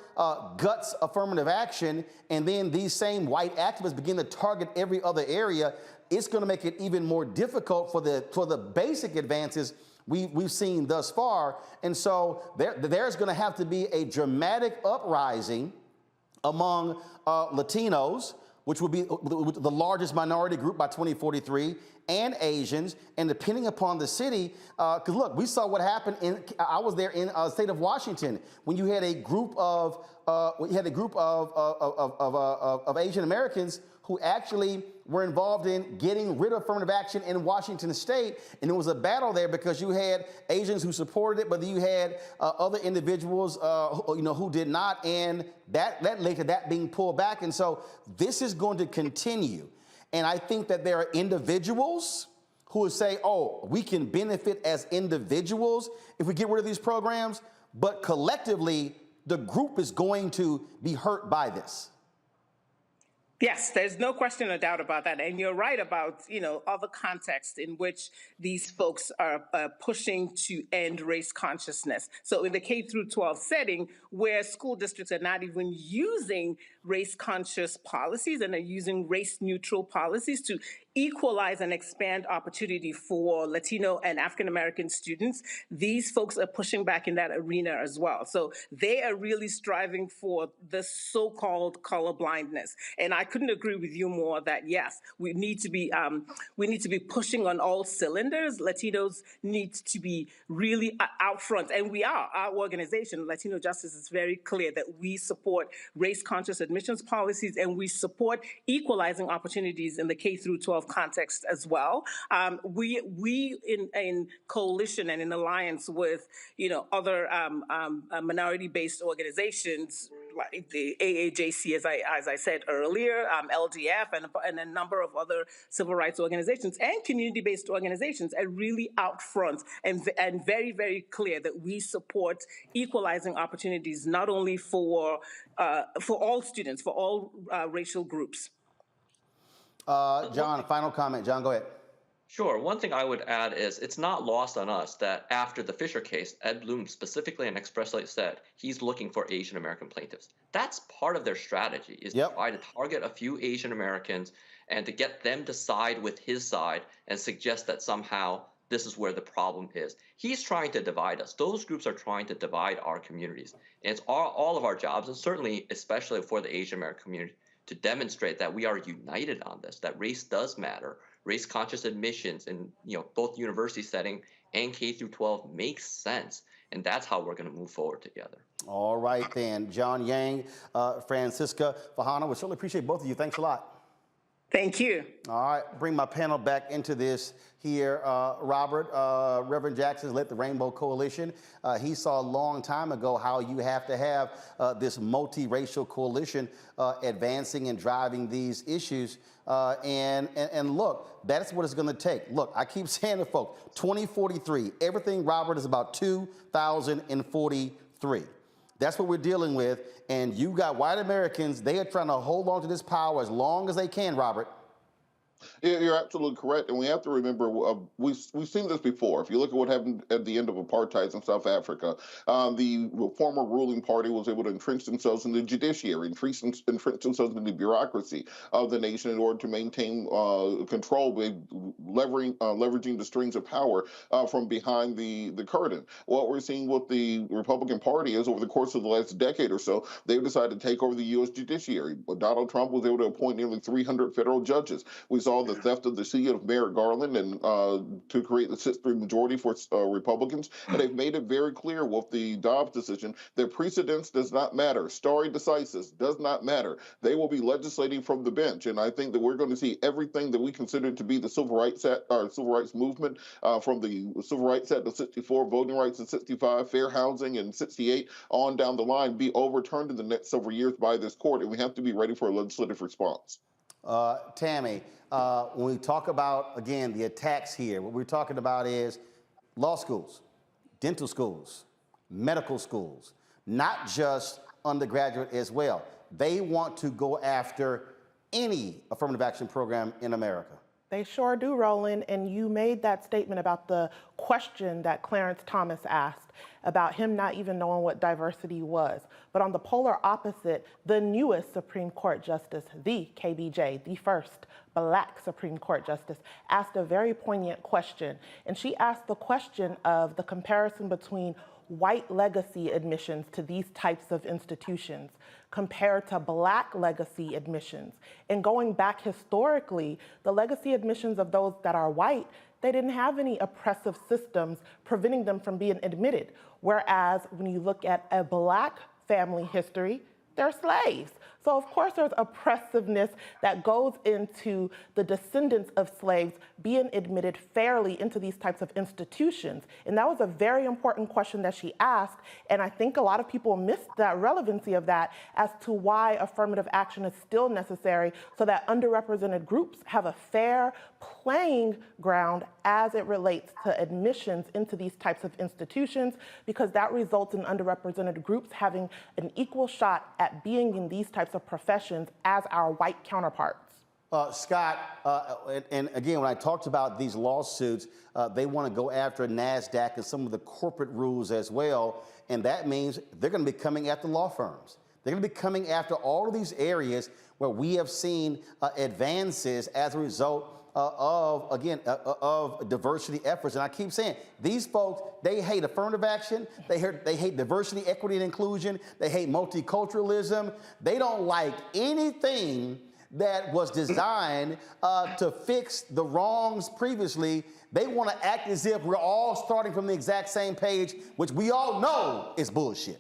guts affirmative action, and then these same white activists begin to target every other area, it's going to make it even more difficult for the basic advances we've seen thus far. And so there's going to have to be a dramatic uprising among Latinos, which will be the largest minority group by 2043, and Asians, and depending upon the city, because look, we saw what happened I was there in the state of Washington when you had a group of Asian Americans who actually were involved in getting rid of affirmative action in Washington state. And it was a battle there because you had Asians who supported it, but then you had other individuals who did not, and that led to that being pulled back. And so this is going to continue. And I think that there are individuals who would say, oh, we can benefit as individuals if we get rid of these programs, but collectively, the group is going to be hurt by this. Yes, there's no question or doubt about that. And you're right about, other contexts in which these folks are pushing to end race consciousness. So in the K through 12 setting, where school districts are not even using race conscious policies and are using race neutral policies to equalize and expand opportunity for Latino and African American students, these folks are pushing back in that arena as well. So they are really striving for the so-called colorblindness. And I couldn't agree with you more that yes, we need to be pushing on all cylinders. Latinos need to be really out front, and we are. Our organization, Latino Justice, is very clear that we support race conscious admissions policies and we support equalizing opportunities in the K through 12 K-12 context as well. We in coalition and in alliance with, other minority-based organizations, like the AAJC, as I said earlier, LDF, and a number of other civil rights organizations and community-based organizations, are really out front and very, very clear that we support equalizing opportunities not only for all students, for all racial groups. John, final comment. John, go ahead. Sure. One thing I would add is it's not lost on us that after the Fisher case, Ed Blum specifically and expressly said he's looking for Asian American plaintiffs. That's part of their strategy, is to try to target a few Asian Americans and to get them to side with his side and suggest that somehow this is where the problem is. He's trying to divide us. Those groups are trying to divide our communities. And it's all of our jobs, and certainly especially for the Asian American community, to demonstrate that we are united on this, that race does matter. Race-conscious admissions in both university setting and K through 12 makes sense, and that's how we're going to move forward together. All right, then. John Yang, Francisca Fajana, we certainly appreciate both of you. Thanks a lot. Thank you. All right, bring my panel back into this here. Robert, Reverend Jackson led the Rainbow Coalition. He saw a long time ago how you have to have this multiracial coalition advancing and driving these issues. And look, that's what it's going to take. Look, I keep saying to folks, 2043, everything, Robert, is about 2043. That's what we're dealing with. And you got white Americans, they are trying to hold on to this power as long as they can, Robert. Yeah, you're absolutely correct. And we have to remember, we've seen this before. If you look at what happened at the end of apartheid in South Africa, the former ruling party was able to entrench themselves in the judiciary, entrench themselves in the bureaucracy of the nation in order to maintain control, by leveraging the strings of power from behind the curtain. What we're seeing with the Republican Party is over the course of the last decade or so, they've decided to take over the U.S. judiciary. Donald Trump was able to appoint nearly 300 federal judges. We saw the theft of the seat of Merrick Garland and to create the 6-3 majority for Republicans. And they've made it very clear with the Dobbs decision that precedence does not matter. Stare decisis does not matter. They will be legislating from the bench. And I think that we're going to see everything that we consider to be the Civil Rights movement, from the Civil Rights Act of 64, voting rights in 65, fair housing in 68, on down the line, be overturned in the next several years by this court. And we have to be ready for a legislative response. Tammy, when we talk about, again, the attacks here, what we're talking about is law schools, dental schools, medical schools, not just undergraduate as well. They want to go after any affirmative action program in America. They sure do, Roland. And you made that statement about the question that Clarence Thomas asked about him not even knowing what diversity was. But on the polar opposite, the newest Supreme Court Justice, the KBJ, the first Black Supreme Court Justice, asked a very poignant question. And she asked the question of the comparison between white legacy admissions to these types of institutions compared to Black legacy admissions. And going back historically, the legacy admissions of those that are white, they didn't have any oppressive systems preventing them from being admitted. Whereas when you look at a Black family history, they're slaves. So of course there's oppressiveness that goes into the descendants of slaves being admitted fairly into these types of institutions. And that was a very important question that she asked. And I think a lot of people missed that relevancy of that as to why affirmative action is still necessary so that underrepresented groups have a fair playing ground as it relates to admissions into these types of institutions, because that results in underrepresented groups having an equal shot at being in these types of professions as our white counterparts. Scott, and again, when I talked about these lawsuits, they want to go after NASDAQ and some of the corporate rules as well, and that means they're going to be coming after law firms. They're going to be coming after all of these areas where we have seen advances as a result of diversity efforts. And I keep saying, these folks, they hate affirmative action, they hate diversity, equity, and inclusion, they hate multiculturalism, they don't like anything that was designed to fix the wrongs previously. They want to act as if we're all starting from the exact same page, which we all know is bullshit.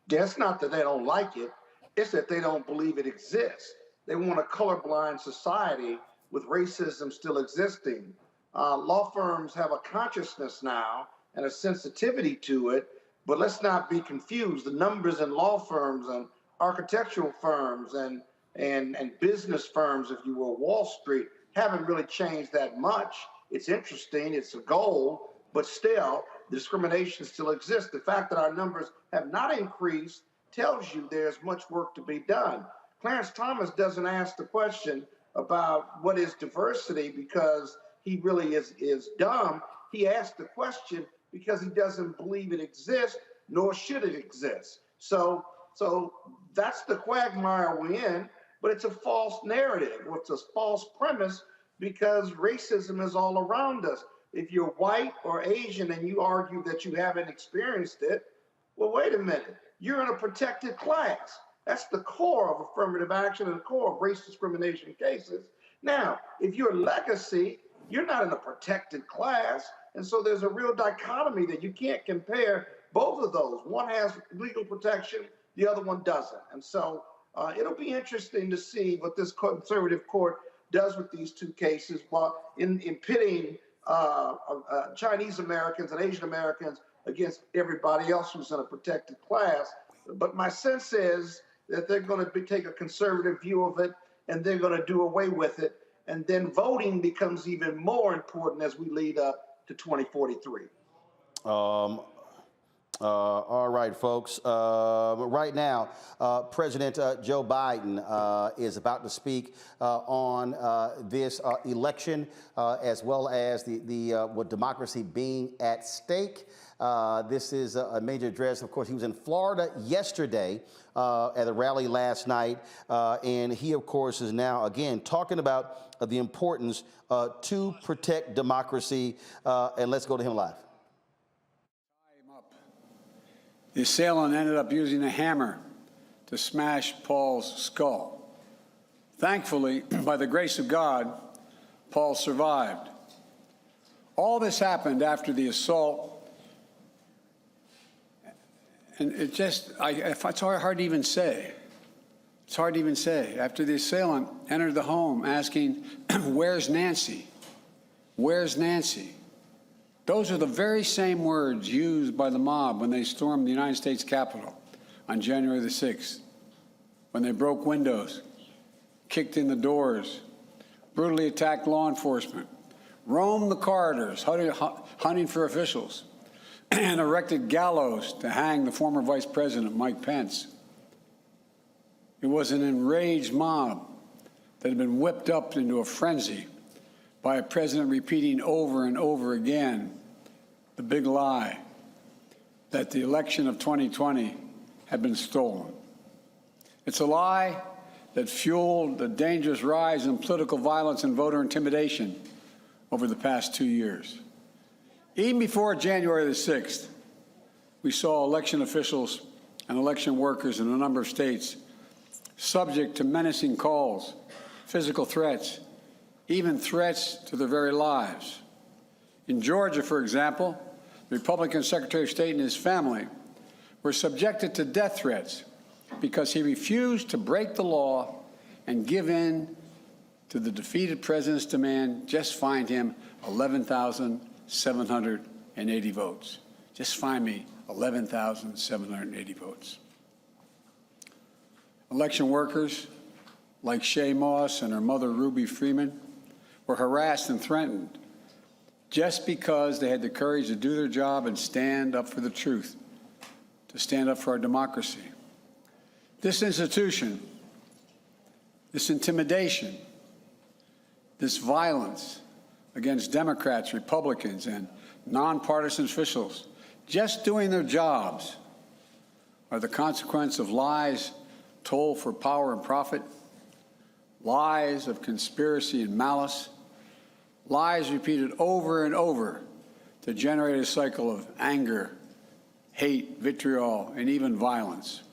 Yeah, it's not that they don't like it, it's that they don't believe it exists. They want a colorblind society with racism still existing. Law firms have a consciousness now and a sensitivity to it, but let's not be confused. The numbers in law firms and architectural firms and business firms, if you will, Wall Street, haven't really changed that much. It's interesting, it's a goal, but still, discrimination still exists. The fact that our numbers have not increased tells you there's much work to be done. Clarence Thomas doesn't ask the question about what is diversity because he really is dumb. He asked the question because he doesn't believe it exists, nor should it exist. So that's the quagmire we're in, but it's a false narrative. It's a false premise because racism is all around us. If you're white or Asian and you argue that you haven't experienced it, well, wait a minute. You're in a protected class. That's the core of affirmative action and the core of race discrimination cases. Now, if you're legacy, you're not in a protected class. And so there's a real dichotomy that you can't compare both of those. One has legal protection, the other one doesn't. And so it'll be interesting to see what this conservative court does with these two cases while in pitting Chinese Americans and Asian Americans against everybody else who's in a protected class. But my sense is that they're going to take a conservative view of it and they're going to do away with it. And then voting becomes even more important as we lead up to 2043. All right, folks. Right now, President Joe Biden is about to speak on this election, as well as with democracy being at stake. This is a major address. Of course, he was in Florida yesterday at a rally last night, and he, of course, is now again talking about the importance to protect democracy. And let's go to him live. The assailant ended up using a hammer to smash Paul's skull. Thankfully, by the grace of God, Paul survived. All this happened after the assault, and it's hard to even say. It's hard to even say. After the assailant entered the home asking, "Where's Nancy? Where's Nancy?" Those are the very same words used by the mob when they stormed the United States Capitol on January the 6th, when they broke windows, kicked in the doors, brutally attacked law enforcement, roamed the corridors, hunting for officials, and erected gallows to hang the former Vice President, Mike Pence. It was an enraged mob that had been whipped up into a frenzy by a president repeating over and over again the big lie that the election of 2020 had been stolen. It's a lie that fueled the dangerous rise in political violence and voter intimidation over the past 2 years. Even before January the 6th, we saw election officials and election workers in a number of states subject to menacing calls, physical threats, even threats to their very lives. In Georgia, for example, the Republican Secretary of State and his family were subjected to death threats because he refused to break the law and give in to the defeated president's demand, just find him 11,780 votes. Just find me 11,780 votes. Election workers like Shay Moss and her mother, Ruby Freeman, were harassed and threatened just because they had the courage to do their job and stand up for the truth, to stand up for our democracy. This institution, this intimidation, this violence against Democrats, Republicans, and nonpartisan officials just doing their jobs are the consequence of lies told for power and profit, lies of conspiracy and malice, lies repeated over and over to generate a cycle of anger, hate, vitriol, and even violence.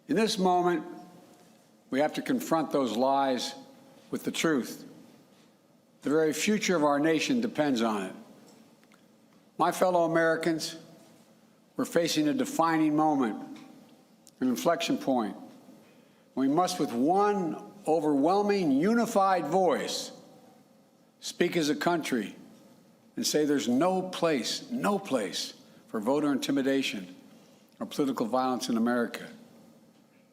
In this moment, we have to confront those lies with the truth. The very future of our nation depends on it. My fellow Americans, we're facing a defining moment, an inflection point. We must, with one overwhelming, unified voice speak as a country and say there's no place for voter intimidation or political violence in America,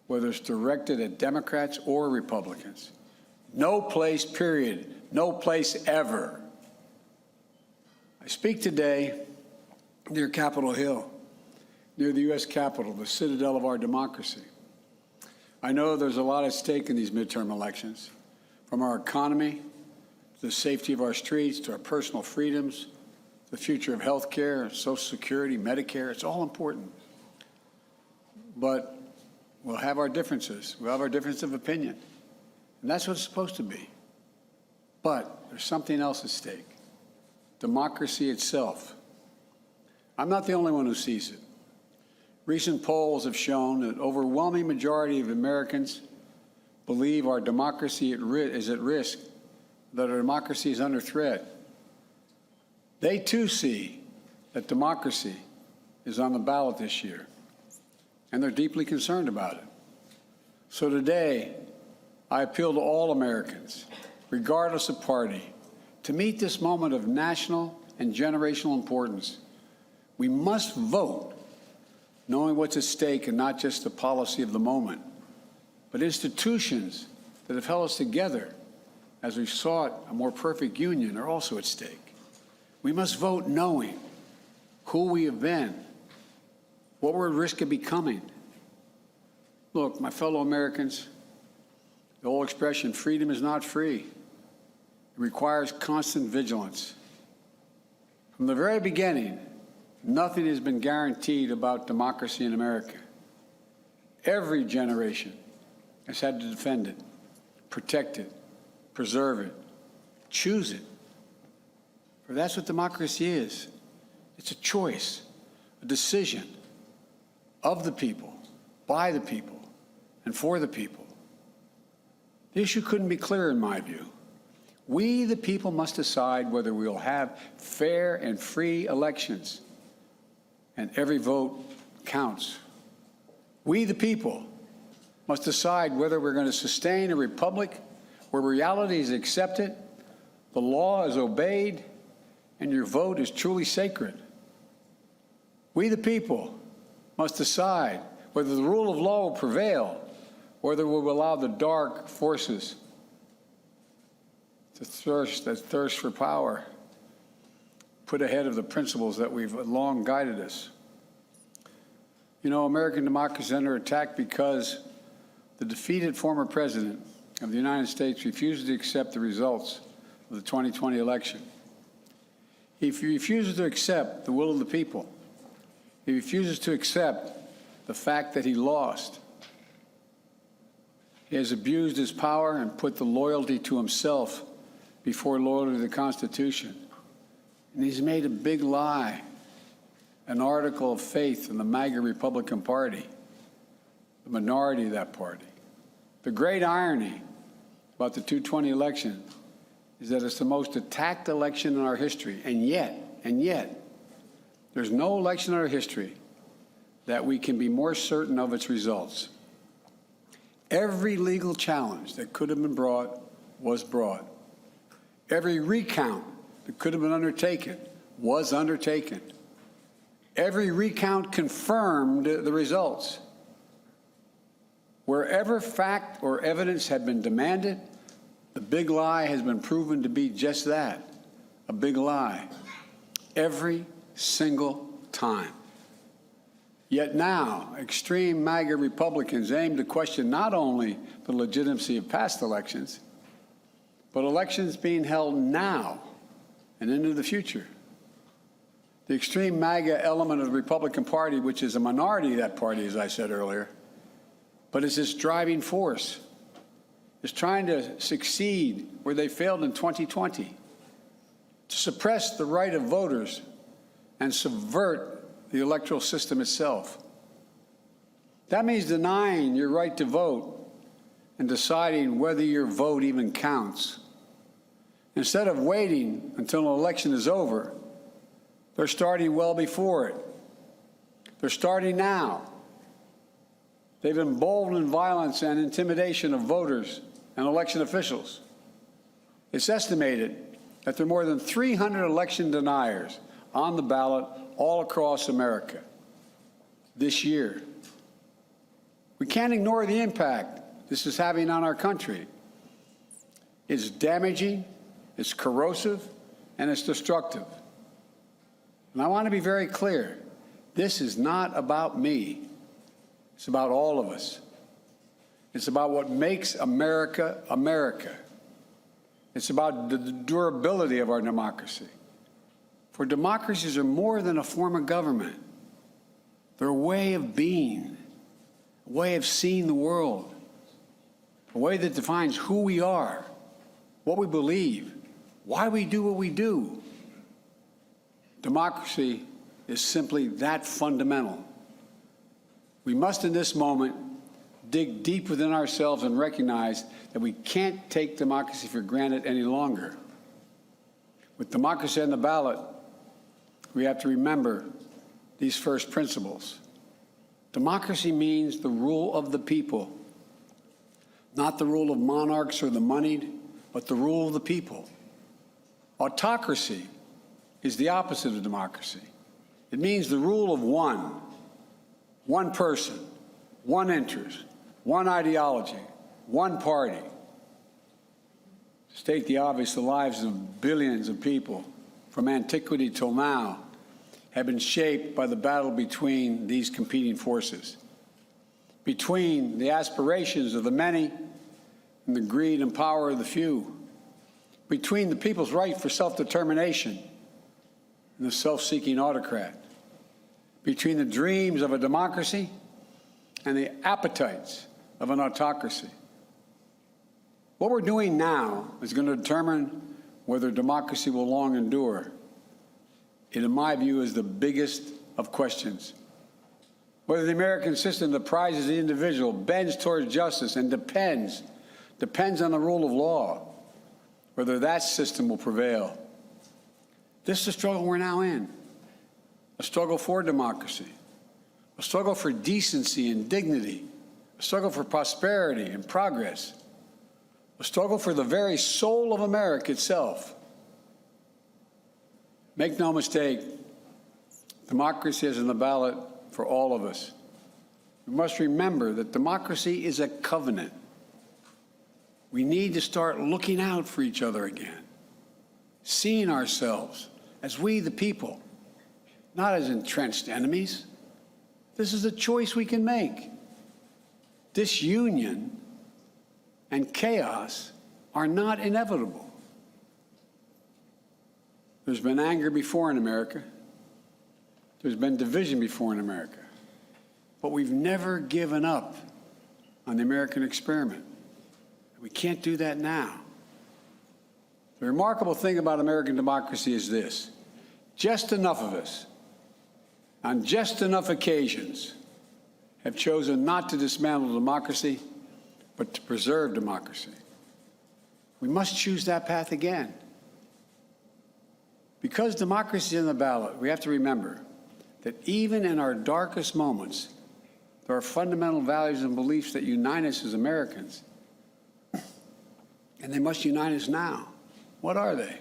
whether it's directed at Democrats or Republicans. No place, period. No place ever. I speak today near Capitol Hill, near the U.S. Capitol, the citadel of our democracy. I know there's a lot at stake in these midterm elections, from our economy, to the safety of our streets, to our personal freedoms, the future of health care, Social Security, Medicare. It's all important. But we'll have our differences. We'll have our difference of opinion. And that's what it's supposed to be. But there's something else at stake. Democracy itself. I'm not the only one who sees it. Recent polls have shown that an overwhelming majority of Americans believe our democracy is at risk, that our democracy is under threat. They too see that democracy is on the ballot this year, and they're deeply concerned about it. So today, I appeal to all Americans, regardless of party, to meet this moment of national and generational importance. We must vote knowing what's at stake and not just the policy of the moment, but institutions that have held us together as we sought a more perfect union are also at stake. We must vote knowing who we have been, what we're at risk of becoming. Look, my fellow Americans, the old expression, freedom is not free. It requires constant vigilance. From the very beginning, nothing has been guaranteed about democracy in America. Every generation has had to defend it, protect it, preserve it, choose it. For that's what democracy is. It's a choice, a decision of the people, by the people, and for the people. The issue couldn't be clearer in my view. We, the people, must decide whether we will have fair and free elections, and every vote counts. We, the people, must decide whether we're going to sustain a republic where reality is accepted, the law is obeyed, and your vote is truly sacred. We, the people, must decide whether the rule of law will prevail, or whether we will allow the dark forces that thirst for power put ahead of the principles that we've long guided us. You know, American democracy is under attack because the defeated former president of the United States refuses to accept the results of the 2020 election. He refuses to accept the will of the people. He refuses to accept the fact that he lost. He has abused his power and put the loyalty to himself before loyalty to the Constitution. And he's made a big lie an article of faith in the MAGA Republican Party, the minority of that party. The great irony about the 2020 election is that it's the most attacked election in our history, and yet, there's no election in our history that we can be more certain of its results. Every legal challenge that could have been brought was brought. Every recount that could have been undertaken was undertaken. Every recount confirmed the results. Wherever fact or evidence had been demanded, the big lie has been proven to be just that, a big lie, every single time. Yet now, extreme MAGA Republicans aim to question not only the legitimacy of past elections, but elections being held now and into the future. The extreme MAGA element of the Republican Party, which is a minority of that party, as I said earlier, but is its driving force, is trying to succeed where they failed in 2020, to suppress the right of voters and subvert the electoral system itself. That means denying your right to vote and deciding whether your vote even counts. Instead of waiting until an election is over, they're starting well before it. They're starting now. They've emboldened violence and intimidation of voters and election officials. It's estimated that there are more than 300 election deniers on the ballot all across America this year. We can't ignore the impact this is having on our country. It's damaging, it's corrosive, and it's destructive. And I want to be very clear. This is not about me. It's about all of us. It's about what makes America, America. It's about the durability of our democracy. For democracies are more than a form of government. They're a way of being, a way of seeing the world, a way that defines who we are, what we believe, why we do what we do. Democracy is simply that fundamental. We must, in this moment, dig deep within ourselves and recognize that we can't take democracy for granted any longer. With democracy on the ballot, we have to remember these first principles. Democracy means the rule of the people, not the rule of monarchs or the moneyed, but the rule of the people. Autocracy is the opposite of democracy. It means the rule of one person, one interest, one ideology, one party. To state the obvious, the lives of billions of people from antiquity till now have been shaped by the battle between these competing forces, between the aspirations of the many and the greed and power of the few, between the people's right for self-determination and the self-seeking autocrat, between the dreams of a democracy and the appetites of an autocracy. What we're doing now is going to determine whether democracy will long endure. It, in my view, is the biggest of questions. Whether the American system that prizes the individual, bends towards justice, and depends on the rule of law, whether that system will prevail. This is the struggle we're now in, a struggle for democracy, a struggle for decency and dignity, a struggle for prosperity and progress, a struggle for the very soul of America itself. Make no mistake, democracy is on the ballot for all of us. We must remember that democracy is a covenant. We need to start looking out for each other again, seeing ourselves as we, the people, not as entrenched enemies. This is a choice we can make. Disunion and chaos are not inevitable. There's been anger before in America. There's been division before in America. But we've never given up on the American experiment. We can't do that now. The remarkable thing about American democracy is this: just enough of us, on just enough occasions, have chosen not to dismantle democracy, but to preserve democracy. We must choose that path again. Because democracy is on the ballot, we have to remember that even in our darkest moments, there are fundamental values and beliefs that unite us as Americans. And they must unite us now. What are they?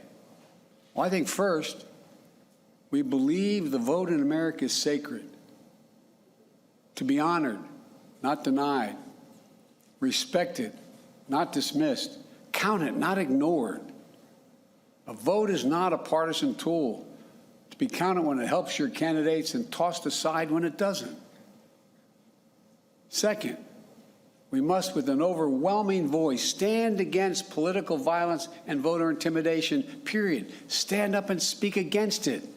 Well, I think first, we believe the vote in America is sacred, to be honored, not denied, respected, not dismissed, counted, not ignored. A vote is not a partisan tool to be counted when it helps your candidates and tossed aside when it doesn't. Second, we must, with an overwhelming voice, stand against political violence and voter intimidation, period. Stand up and speak against it.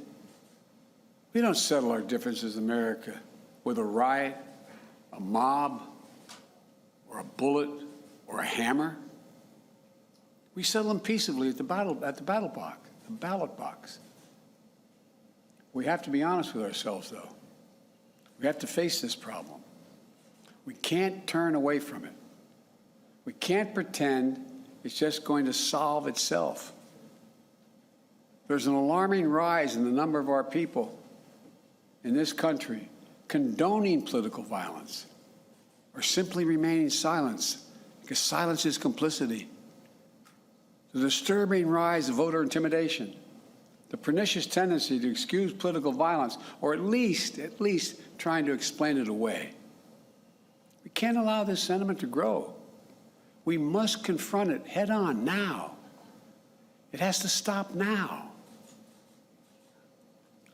We don't settle our differences in America with a riot, a mob, or a bullet, or a hammer. We settle them peaceably at the ballot box. We have to be honest with ourselves, though. We have to face this problem. We can't turn away from it. We can't pretend it's just going to solve itself. There's an alarming rise in the number of our people in this country condoning political violence or simply remaining silent because silence is complicity. The disturbing rise of voter intimidation, the pernicious tendency to excuse political violence, or at least trying to explain it away. We can't allow this sentiment to grow. We must confront it head on now. It has to stop now.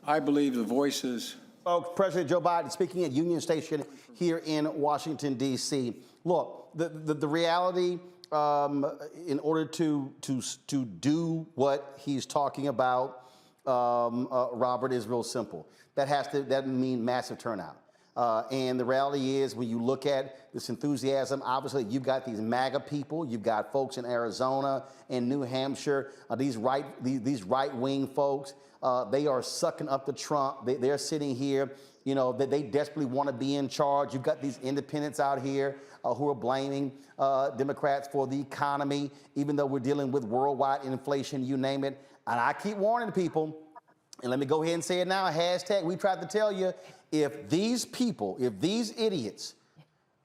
I believe the voices. Folks, President Joe Biden speaking at Union Station here in Washington, D.C. Look, the reality, in order to do what he's talking about, Robert, is real simple. That means massive turnout. And the reality is, when you look at this enthusiasm, obviously you've got these MAGA people, you've got folks in Arizona and New Hampshire, these right-wing folks. They are sucking up to Trump. They're sitting here, you know, that they desperately want to be in charge. You've got these independents out here who are blaming Democrats for the economy, even though we're dealing with worldwide inflation, you name it. And I keep warning people, and let me go ahead and say it now, hashtag, we tried to tell you, if these people, if these idiots,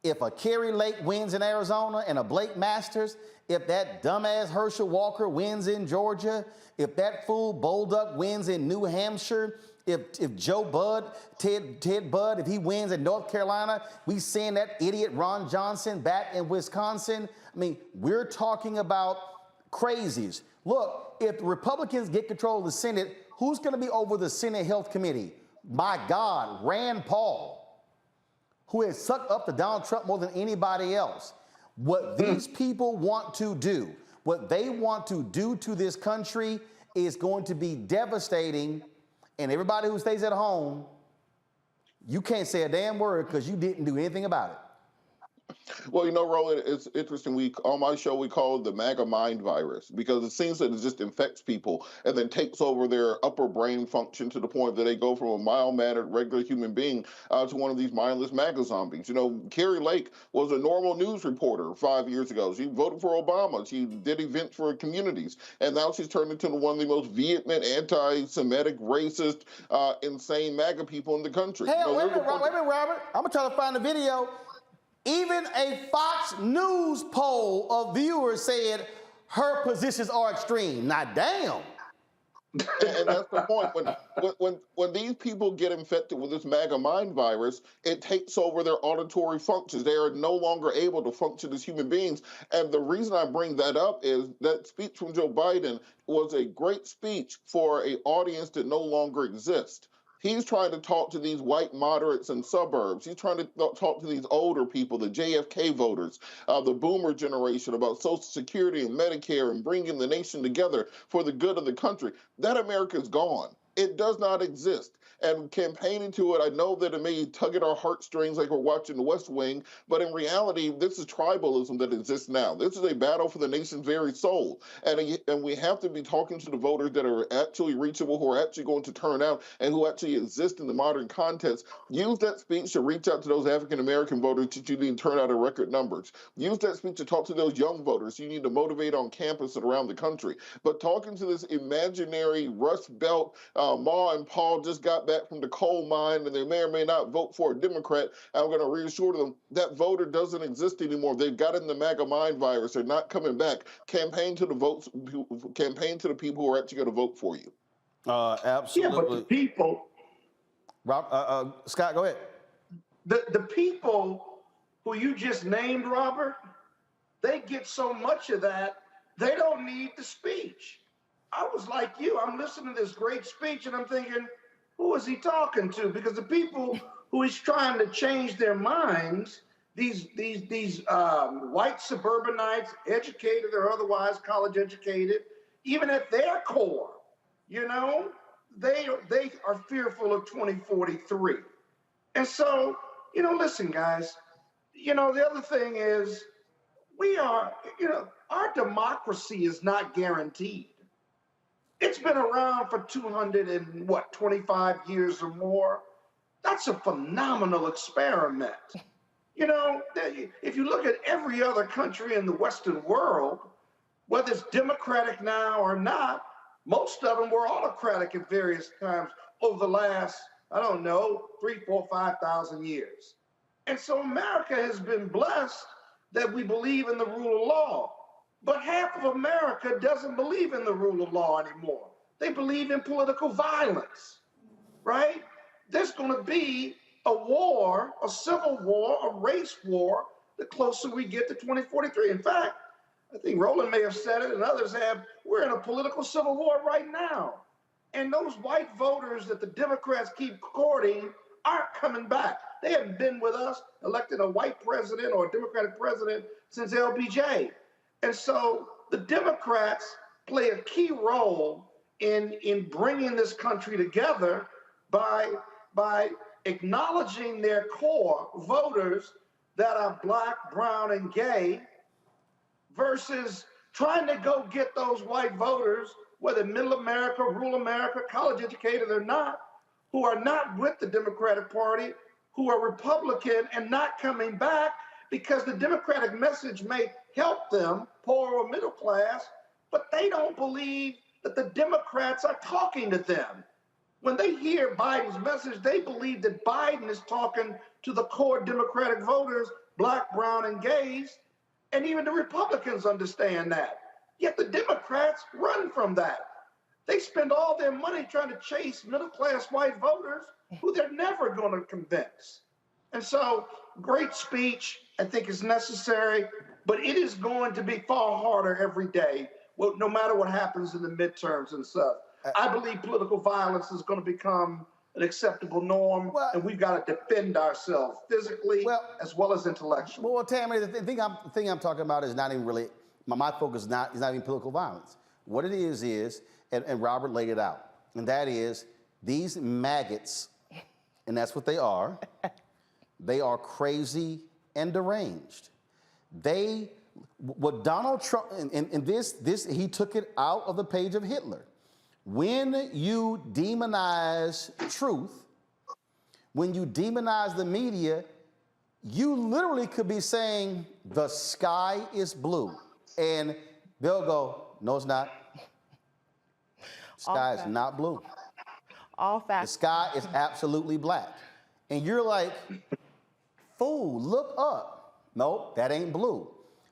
if a Kerry Lake wins in Arizona and a Blake Masters, if that dumbass Herschel Walker wins in Georgia, if that fool Bolduc wins in New Hampshire, if Joe Budd, Ted Budd, if he wins in North Carolina, we send that idiot Ron Johnson back in Wisconsin. I mean, we're talking about crazies. Look, if the Republicans get control of the Senate, who's going to be over the Senate Health Committee? My God, Rand Paul, who has sucked up to Donald Trump more than anybody else. What these people want to do, what they want to do to this country is going to be devastating. And everybody who stays at home, you can't say a damn word because you didn't do anything about it. Well, you know, Roland, it's interesting. On my show, we call it the MAGA mind virus because it seems that it just infects people and then takes over their upper brain function to the point that they go from a mild-mannered, regular human being to one of these mindless MAGA zombies. You know, Kerry Lake was a normal news reporter 5 years ago. She voted for Obama. She did events for communities. And now she's turned into one of the most vehement, anti-Semitic, racist, insane MAGA people in the country. Hell, wait a minute, Robert. I'm going to try to find the video. Even a Fox News poll of viewers said her positions are extreme. Now, damn. And that's the point. When these people get infected with this MAGA mind virus, it takes over their auditory functions. They are no longer able to function as human beings. And the reason I bring that up is that speech from Joe Biden was a great speech for an audience that no longer exists. He's trying to talk to these white moderates in suburbs. He's trying to talk to these older people, the JFK voters, the boomer generation, about Social Security and Medicare and bringing the nation together for the good of the country. That America is gone. It does not exist. And campaigning to it, I know that it may tug at our heartstrings like we're watching The West Wing, but in reality, this is tribalism that exists now. This is a battle for the nation's very soul. And we have to be talking to the voters that are actually reachable, who are actually going to turn out, and who actually exist in the modern context. Use that speech to reach out to those African-American voters that you need to turn out in record numbers. Use that speech to talk to those young voters you need to motivate on campus and around the country. But talking to this imaginary Rust Belt, Ma and Paul just got back from the coal mine and they may or may not vote for a Democrat, I'm going to reassure them that voter doesn't exist anymore. They've got in the MAGA mind virus. They're not coming back. Campaign to the people who are actually going to vote for you. Absolutely. Yeah, but the people. Scott, go ahead. The people who you just named, Robert, they get so much of that, they don't need the speech. I was like you. I'm listening to this great speech and I'm thinking, who is he talking to? Because the people who he's trying to change their minds, these white suburbanites, educated or otherwise college educated, even at their core, you know, they are fearful of 2043. And so, you know, listen, guys, you know, the other thing is our democracy is not guaranteed. It's been around for 25 years or more. That's a phenomenal experiment. You know, if you look at every other country in the Western world, whether it's democratic now or not, most of them were autocratic at various times over the last, 3,000, 4,000, 5,000 years. And so America has been blessed that we believe in the rule of law. But half of America doesn't believe in the rule of law anymore. They believe in political violence, right? There's going to be a war, a civil war, a race war, the closer we get to 2043. In fact, I think Roland may have said it and others have, we're in a political civil war right now. And those white voters that the Democrats keep courting aren't coming back. They haven't been with us, elected a white president or a Democratic president since LBJ. And so the Democrats play a key role in bringing this country together by acknowledging their core voters that are black, brown, and gay, versus trying to go get those white voters, whether middle America, rural America, college educated or not, who are not with the Democratic Party, who are Republican and not coming back because the Democratic message may help them, poor or middle class, but they don't believe that the Democrats are talking to them. When they hear Biden's message, they believe that Biden is talking to the core Democratic voters, black, brown, and gays, and even the Republicans understand that. Yet the Democrats run from that. They spend all their money trying to chase middle-class white voters who they're never going to convince. And so, great speech, I think is necessary, but it is going to be far harder every day, well, no matter what happens in the midterms and stuff. I believe political violence is going to become an acceptable norm, and we've got to defend ourselves physically as well as intellectually. Well, Tammy, the thing I'm talking about is not even really, my focus is not even political violence. What it is, and Robert laid it out, and that is these maggots, and that's what they are crazy and deranged. What Donald Trump, and this, he took it out of the page of Hitler. When you demonize truth, when you demonize the media, you literally could be saying the sky is blue. And they'll go, no, it's not. The sky is not blue. All facts. The sky is absolutely black. And you're like, fool, look up. Nope, that ain't blue.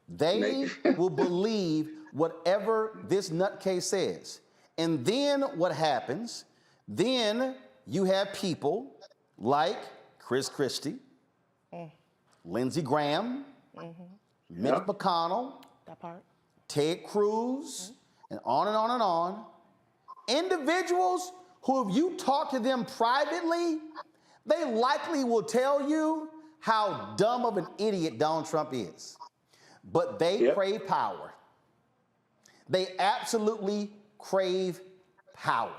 They will believe whatever this nutcase says. And then what happens? Then you have people like Chris Christie, Lindsey Graham, Mitch McConnell, Ted Cruz, and on and on and on. Individuals who, if you talk to them privately, they likely will tell you how dumb of an idiot Donald Trump is. But they crave power. They absolutely crave power.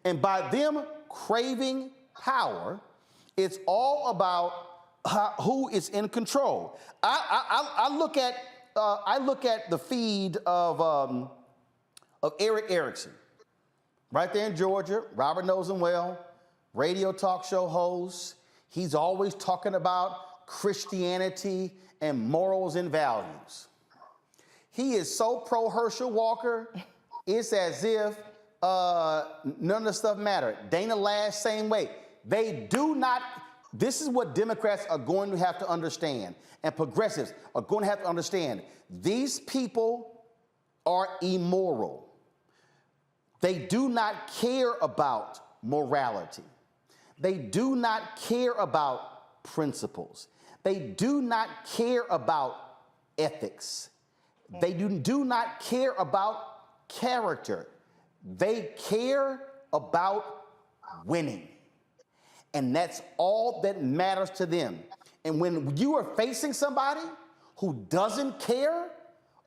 And by them craving power, it's all about who is in control. I look at the feed of Eric Erickson, right there in Georgia. Robert knows him well. Radio talk show host. He's always talking about Christianity and morals and values. He is so pro Herschel Walker, it's as if none of the stuff mattered. Dana Lash, same way. They do not, this is what Democrats are going to have to understand, and progressives are going to have to understand. These people are immoral. They do not care about morality. They do not care about principles. They do not care about ethics. They do not care about character. They care about winning. And that's all that matters to them. And when you are facing somebody who doesn't care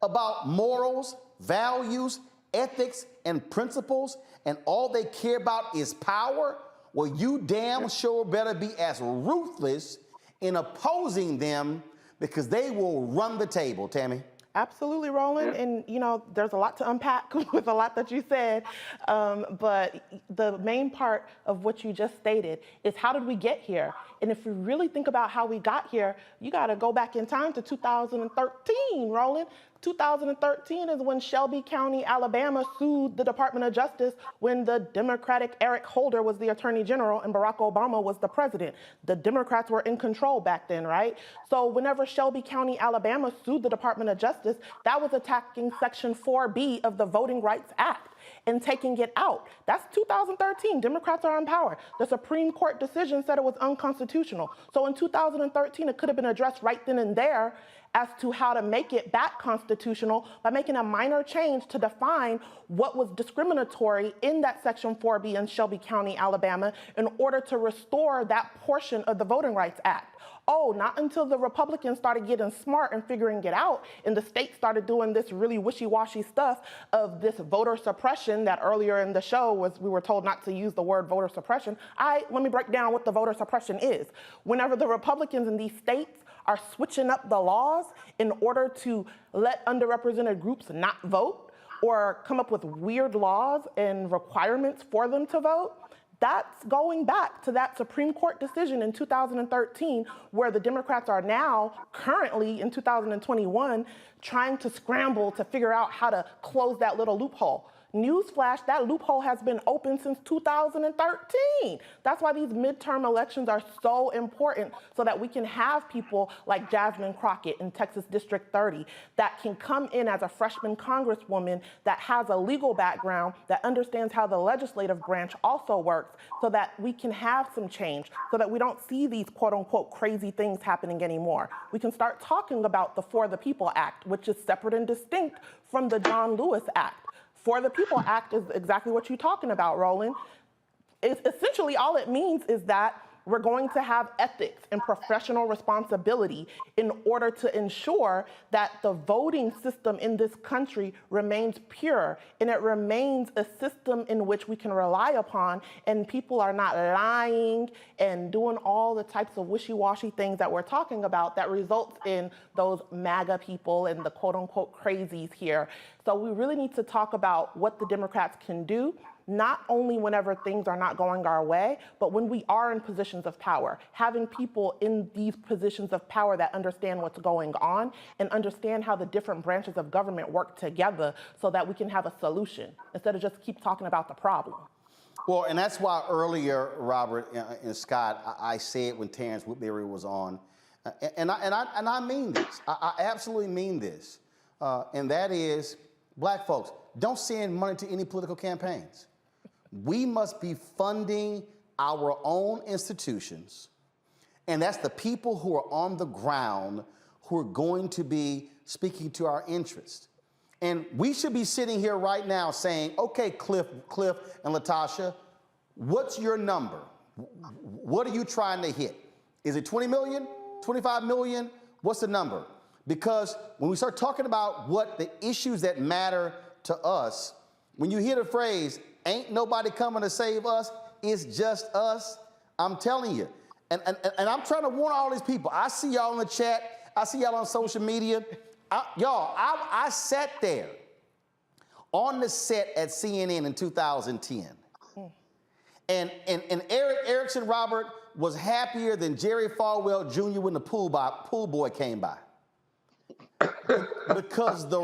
about morals, values, ethics, and principles, and all they care about is power, well, you damn sure better be as ruthless in opposing them, because they will run the table, Tammy. Absolutely, Roland. And, you know, there's a lot to unpack with a lot that you said. But the main part of what you just stated is, how did we get here? And if we really think about how we got here, you got to go back in time to 2013, Roland. 2013 is when Shelby County, Alabama sued the Department of Justice when the Democratic Eric Holder was the Attorney General and Barack Obama was the president. The Democrats were in control back then, right? So whenever Shelby County, Alabama sued the Department of Justice, that was attacking Section 4B of the Voting Rights Act and taking it out. That's 2013. Democrats are in power. The Supreme Court decision said it was unconstitutional. So in 2013, it could have been addressed right then and there as to how to make it back constitutional by making a minor change to define what was discriminatory in that Section 4B in Shelby County, Alabama, in order to restore that portion of the Voting Rights Act. Oh, not until the Republicans started getting smart and figuring it out, and the state started doing this really wishy-washy stuff of this voter suppression that earlier in the show we were told not to use the word voter suppression. Let me break down what the voter suppression is. Whenever the Republicans in these states are switching up the laws in order to let underrepresented groups not vote or come up with weird laws and requirements for them to vote, that's going back to that Supreme Court decision in 2013, where the Democrats are now, currently in 2021, trying to scramble to figure out how to close that little loophole. Newsflash, that loophole has been open since 2013. That's why these midterm elections are so important, so that we can have people like Jasmine Crockett in Texas District 30 that can come in as a freshman congresswoman that has a legal background, that understands how the legislative branch also works, so that we can have some change, so that we don't see these quote-unquote crazy things happening anymore. We can start talking about the For the People Act, which is separate and distinct from the John Lewis Act. For the People Act is exactly what you're talking about, Roland. Essentially, all it means is that we're going to have ethics and professional responsibility in order to ensure that the voting system in this country remains pure and it remains a system in which we can rely upon, and people are not lying and doing all the types of wishy-washy things that we're talking about that results in those MAGA people and the quote-unquote crazies here. So we really need to talk about what the Democrats can do, not only whenever things are not going our way, but when we are in positions of power. Having people in these positions of power that understand what's going on and understand how the different branches of government work together so that we can have a solution instead of just keep talking about the problem. Well, and that's why earlier, Robert and Scott, I said when Terrance Woodbury was on, and I mean this, I absolutely mean this, and that is, black folks, don't send money to any political campaigns. We must be funding our own institutions, and that's the people who are on the ground who are going to be speaking to our interests. And we should be sitting here right now saying, okay, Cliff and Latasha, what's your number? What are you trying to hit? Is it 20 million, 25 million? What's the number? Because when we start talking about what the issues that matter to us, when you hear the phrase, ain't nobody coming to save us, it's just us, I'm telling you. And I'm trying to warn all these people. I see y'all in the chat. I see y'all on social media. I sat there on the set at CNN in 2010. And Eric Erickson, Robert, was happier than Jerry Falwell Jr. when the pool boy came by. Because the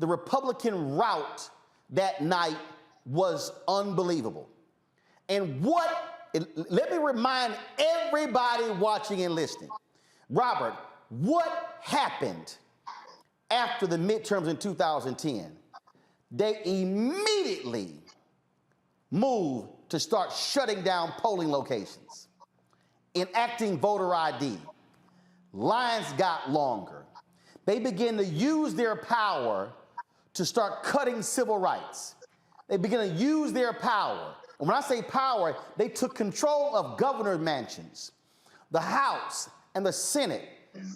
Republican route that night was unbelievable. And let me remind everybody watching and listening, Robert, what happened after the midterms in 2010? They immediately moved to start shutting down polling locations, enacting voter ID. Lines got longer. They began to use their power to start cutting civil rights. They began to use their power. And when I say power, they took control of governor mansions, the House and the Senate.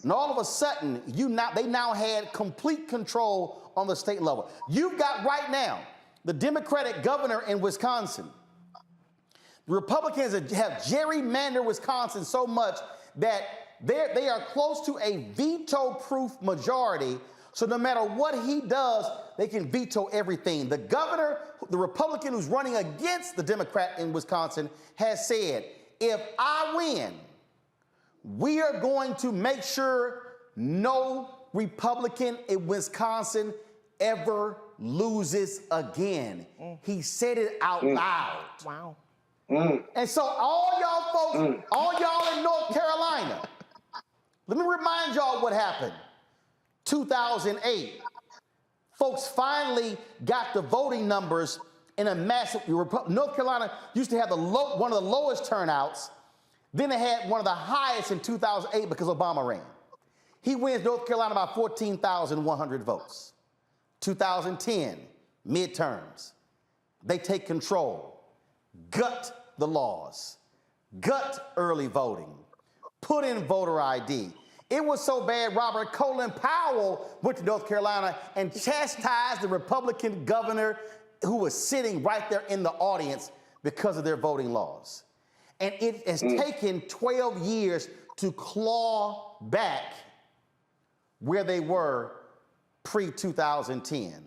And all of a sudden, they now had complete control on the state level. You've got right now the Democratic governor in Wisconsin. The Republicans have gerrymandered Wisconsin so much that they are close to a veto-proof majority. So no matter what he does, they can veto everything. The governor, the Republican who's running against the Democrat in Wisconsin, has said, if I win, we are going to make sure no Republican in Wisconsin ever loses again. He said it out loud. Wow. And so all y'all folks, all y'all in North Carolina, let me remind y'all what happened. 2008, folks finally got the voting numbers in a massive, North Carolina used to have one of the lowest turnouts. Then they had one of the highest in 2008 because Obama ran. He wins North Carolina by 14,100 votes. 2010, midterms. They take control, gut the laws, gut early voting, put in voter ID. It was so bad, Robert, Colin Powell went to North Carolina and chastised the Republican governor who was sitting right there in the audience because of their voting laws. And it has taken 12 years to claw back where they were pre-2010.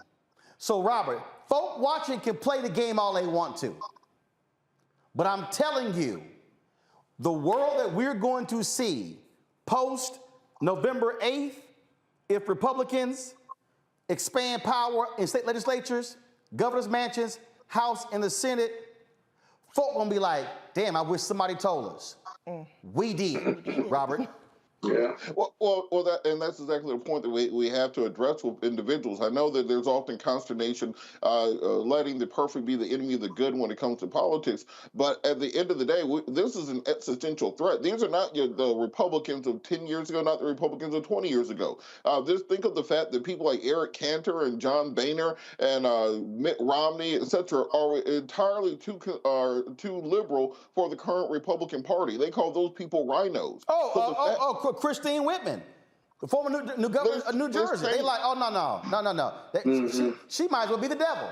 So, Robert, folk watching can play the game all they want to. But I'm telling you, the world that we're going to see post November 8th, if Republicans expand power in state legislatures, governor's mansions, House and the Senate, folk gonna be like, damn, I wish somebody told us. We did, Robert. Yeah. And that's exactly the point that we have to address with individuals. I know that there's often consternation letting the perfect be the enemy of the good when it comes to politics. But at the end of the day, this is an existential threat. These are not the Republicans of 10 years ago, not the Republicans of 20 years ago. Just think of the fact that people like Eric Cantor and John Boehner and Mitt Romney, et cetera, are entirely too liberal for the current Republican Party. They call those people rhinos. Christine Whitman, the former new governor of New Jersey. They like, oh, no. She might as well be the devil.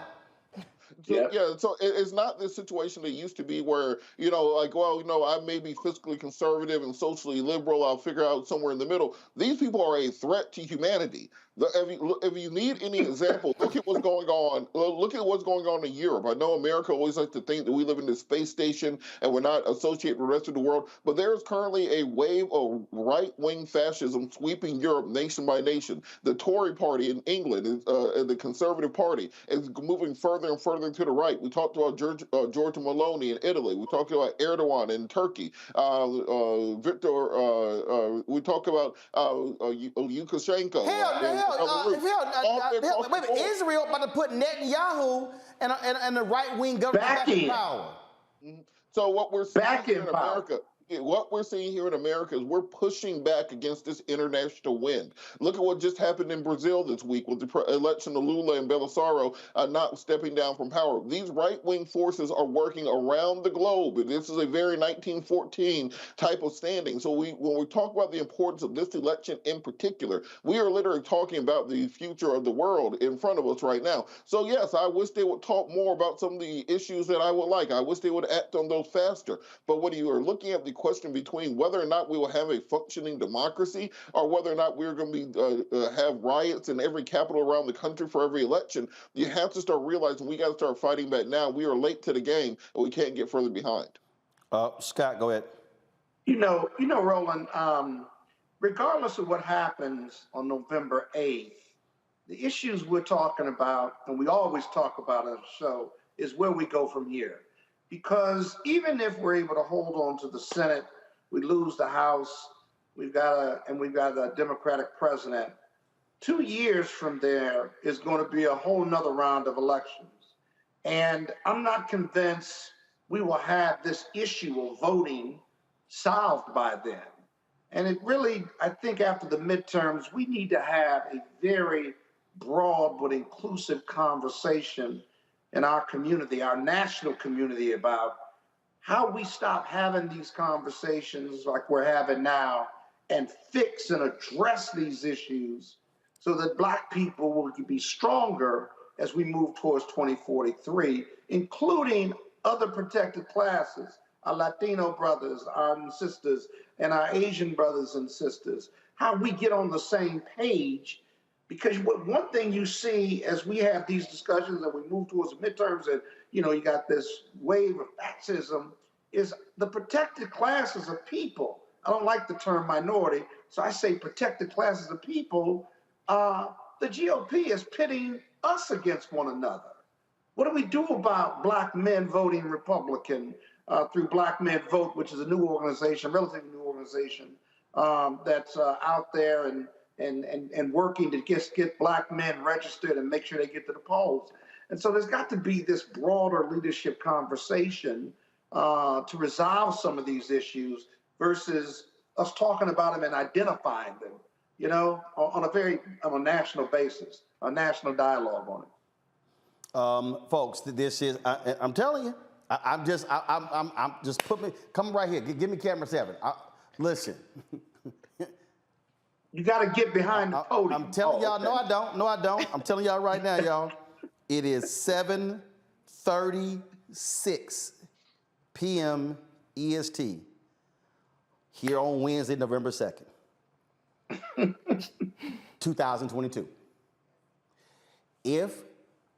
So it's not this situation that used to be where, I may be fiscally conservative and socially liberal. I'll figure out somewhere in the middle. These people are a threat to humanity. If you need any example, look at what's going on. Look at what's going on in Europe. I know America always likes to think that we live in this space station and we're not associated with the rest of the world, but there is currently a wave of right-wing fascism sweeping Europe nation by nation. The Tory party in England, the Conservative Party, is moving further and further to the right. We talked about Giorgia Meloni in Italy. We talked about Erdogan in Turkey. We talk about Lukashenko. Wait, Israel about to put Netanyahu and the right-wing government back in power. So what we're seeing here in America, is we're pushing back against this international wind. Look at what just happened in Brazil this week with the election of Lula and Bolsonaro not stepping down from power. These right-wing forces are working around the globe. This is a very 1914 type of standing. So when we talk about the importance of this election in particular, we are literally talking about the future of the world in front of us right now. So yes, I wish they would talk more about some of the issues that I would like. I wish they would act on those faster. But when you are looking at the question between whether or not we will have a functioning democracy or whether or not we're going to have riots in every capital around the country for every election, you have to start realizing we got to start fighting back now. We are late to the game, and we can't get further behind. Scott, go ahead. Roland, regardless of what happens on November 8th, the issues we're talking about, and we always talk about on the show, is where we go from here. Because even if we're able to hold on to the Senate, we lose the House, we've got a Democratic president. 2 years from there is going to be a whole nother round of elections. And I'm not convinced we will have this issue of voting solved by then. And it really, I think after the midterms, we need to have a very broad but inclusive conversation in our community, our national community, about how we stop having these conversations like we're having now and fix and address these issues so that Black people will be stronger as we move towards 2043, including other protected classes, our Latino brothers, our sisters, and our Asian brothers and sisters, how we get on the same page. Because one thing you see as we have these discussions and we move towards the midterms and, you got this wave of fascism, is the protected classes of people. I don't like the term minority, so I say protected classes of people. The GOP is pitting us against one another. What do we do about black men voting Republican through Black Men Vote, which is a new organization, relatively new organization that's out there and working to get black men registered and make sure they get to the polls. And so there's got to be this broader leadership conversation to resolve some of these issues versus us talking about them and identifying them, you know, on a national basis, a national dialogue on it. Folks, this is, I'm telling you, I'm just come right here. Give me camera 7. Listen. You got to get behind the podium. I'm telling y'all, no, I don't. No, I don't. I'm telling y'all right now, y'all. It is 7:36 p.m. EST here on Wednesday, November 2nd, 2022. If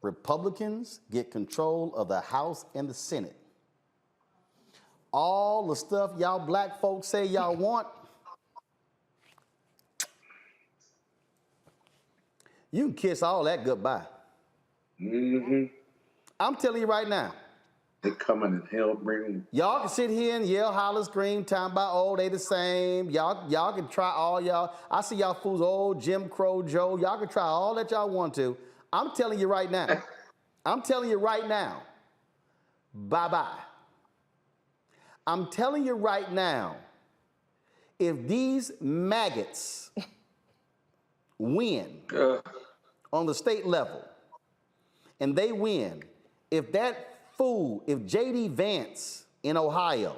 Republicans get control of the House and the Senate, all the stuff y'all black folks say y'all want, you can kiss all that goodbye. Mm-hmm. I'm telling you right now. They coming in hell bringing. Y'all can sit here and yell, holler, scream, time by oh, they the same. Y'all can try all y'all. I see y'all fools, old Jim Crow Joe. Y'all can try all that y'all want to. I'm telling you right now. I'm telling you right now. Bye-bye. I'm telling you right now. If these maggots win on the state level, and they win, if that fool, if J.D. Vance in Ohio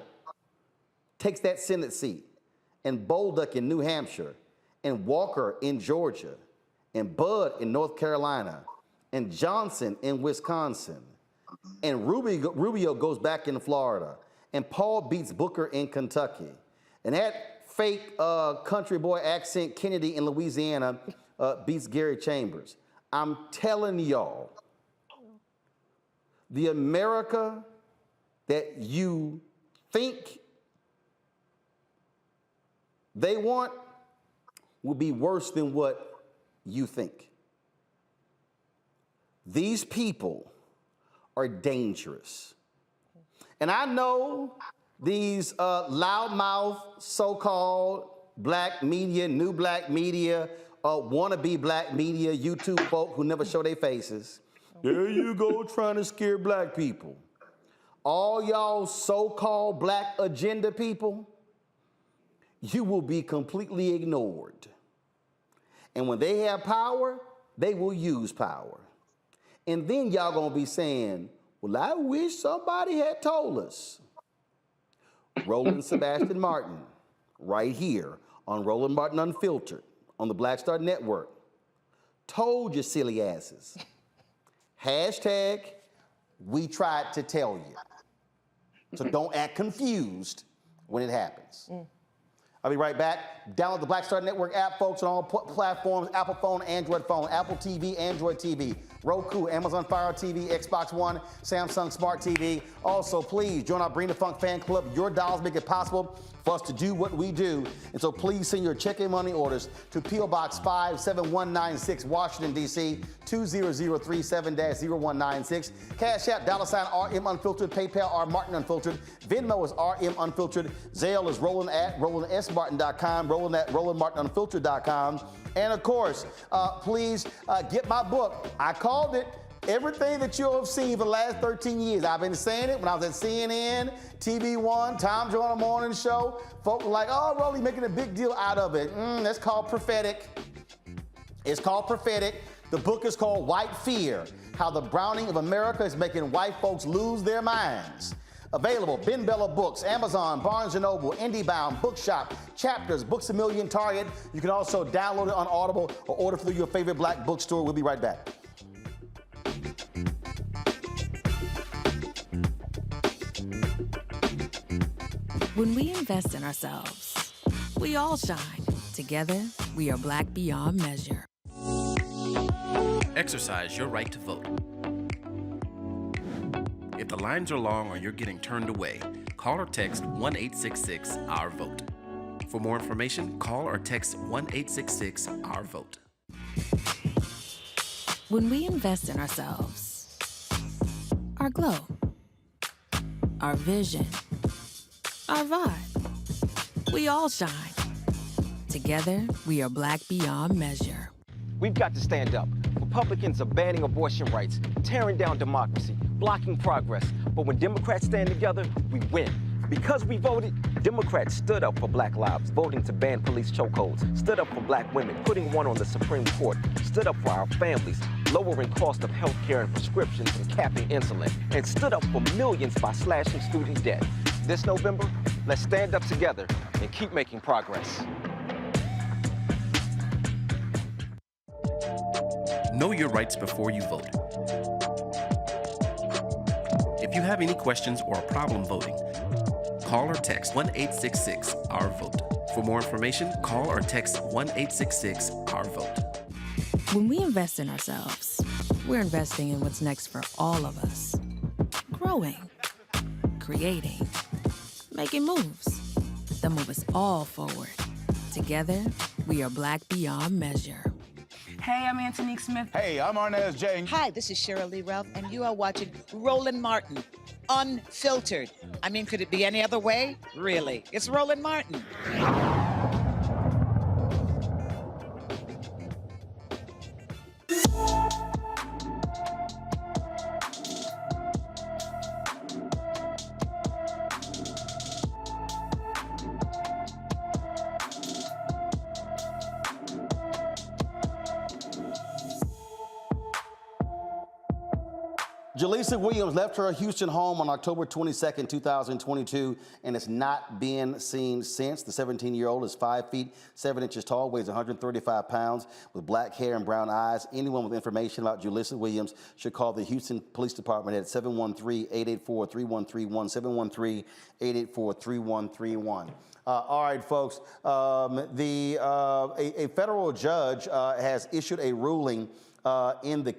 takes that Senate seat, and Bolduc in New Hampshire, and Walker in Georgia, and Bud in North Carolina, and Johnson in Wisconsin, and Rubio goes back in Florida, and Paul beats Booker in Kentucky, and that fake country boy accent Kennedy in Louisiana beats Gary Chambers. I'm telling y'all, the America that you think they want will be worse than what you think. These people are dangerous. And I know these loudmouth so-called black media, new black media, wannabe black media, YouTube folk who never show their faces. There you go, trying to scare black people. All y'all so-called black agenda people, you will be completely ignored. And when they have power, they will use power. And then y'all gonna be saying, well, I wish somebody had told us. Roland Sebastian Martin, right here on Roland Martin Unfiltered on the Black Star Network, told you silly asses. Hashtag, we tried to tell you. So don't act confused when it happens. I'll be right back. Download the Black Star Network app, folks, on all platforms, Apple phone, Android phone, Apple TV, Android TV, Roku, Amazon Fire TV, Xbox One, Samsung Smart TV. Also, please join our Bring the Funk fan club. Your dollars make it possible for us to do what we do. And so please send your check and money orders to P.O. Box 57196, Washington, D.C., 20037-0196. Cash App, $RM Unfiltered, PayPal, R Martin Unfiltered, Venmo is RM Unfiltered, Zelle is Roland at RolandSMartin.com, Roland at RolandMartinUnfiltered.com. And of course, please get my book. I called it. Everything that you'll have seen for the last 13 years. I've been saying it when I was at CNN, TV One, Tom Joyner Morning Show. Folks were like, oh, Rolly making a big deal out of it. That's called prophetic. It's called prophetic. The book is called White Fear, How the Browning of America is Making White Folks Lose Their Minds. Available, Ben Bella Books, Amazon, Barnes & Noble, IndieBound, Bookshop, Chapters, Books A Million, Target. You can also download it on Audible or order through your favorite black bookstore. We'll be right back. When we invest in ourselves, we all shine. Together, we are black beyond measure. Exercise your right to vote. If the lines are long or you're getting turned away, call or text 1-866-OUR-VOTE. For more information, call or text 1-866-OUR-VOTE. When we invest in ourselves, our glow, our vision, our vibe, we all shine. Together, we are Black beyond measure. We've got to stand up. Republicans are banning abortion rights, tearing down democracy, blocking progress. But when Democrats stand together, we win. Because we voted, Democrats stood up for Black lives, voting to ban police chokeholds, stood up for Black women, putting one on the Supreme Court, stood up for our families, lowering cost of health care and prescriptions and capping insulin, and stood up for millions by slashing student debt. This November, let's stand up together and keep making progress. Know your rights before you vote. If you have any questions or a problem voting, call or text 1-866-OUR-VOTE. For more information, call or text 1-866-OUR-VOTE. When we invest in ourselves, we're investing in what's next for all of us. Growing, creating, making moves that move us all forward. Together, we are Black beyond measure. Hey, I'm Antonique Smith. Hey, I'm Arnez James. Hi, this is Cheryl Lee Ralph, and you are watching Roland Martin, Unfiltered. I mean, could it be any other way? Really? It's Roland Martin. Jaleesa Williams left her Houston home on October 22, 2022, and has not been seen since. The 17-year-old is 5 feet 7 inches tall, weighs 135 pounds, with black hair and brown eyes. Anyone with information about Jaleesa Williams should call the Houston Police Department at 713-884-3131, 713-884-3131. All right, folks. A federal judge has issued a ruling in the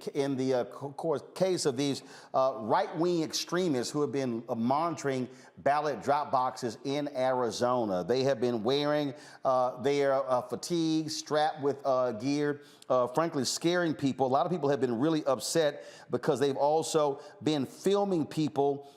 case of these right-wing extremists who have been monitoring ballot drop boxes in Arizona. They have been wearing their fatigues, strapped with gear, frankly scaring people. A lot of people have been really upset because they've also been filming people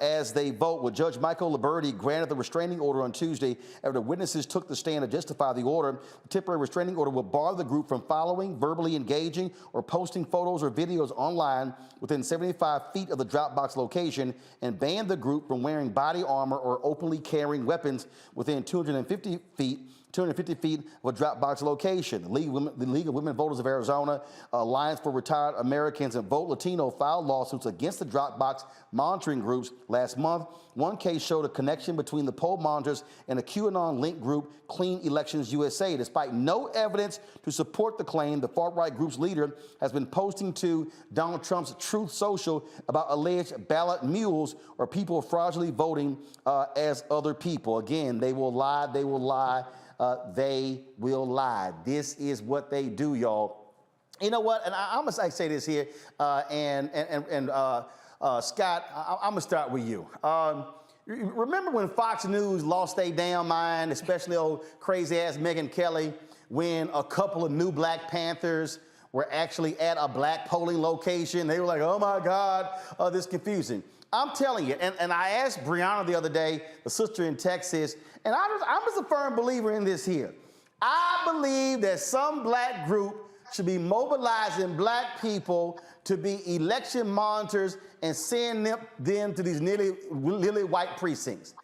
as they vote. Well, Judge Michael Liberty granted the restraining order on Tuesday after witnesses took the stand to justify the order. The temporary restraining order will bar the group from following, verbally engaging, or posting photos or videos online within 75 feet of the Dropbox location and ban the group from wearing body armor or openly carrying weapons within 250 feet of a Dropbox location. The League of Women Voters of Arizona, Alliance for Retired Americans, and Vote Latino filed lawsuits against the Dropbox monitoring groups last month. One case showed a connection between the poll monitors and a QAnon-linked group, Clean Elections USA. Despite no evidence to support the claim, the far-right group's leader has been posting to Donald Trump's Truth Social about alleged ballot mules or people fraudulently voting as other people. Again, they will lie, they will lie. They will lie. This is what they do, y'all. You know what? And I'm gonna say this here, Scott, I'm gonna start with you. Remember when Fox News lost their damn mind, especially old crazy-ass Megyn Kelly, when a couple of new Black Panthers were actually at a black polling location? They were like, oh my God, this is confusing. I'm telling you, and I asked Brianna the other day, the sister in Texas, and I'm just a firm believer in this here. I believe that some black group should be mobilizing black people to be election monitors and send them to these nearly white precincts.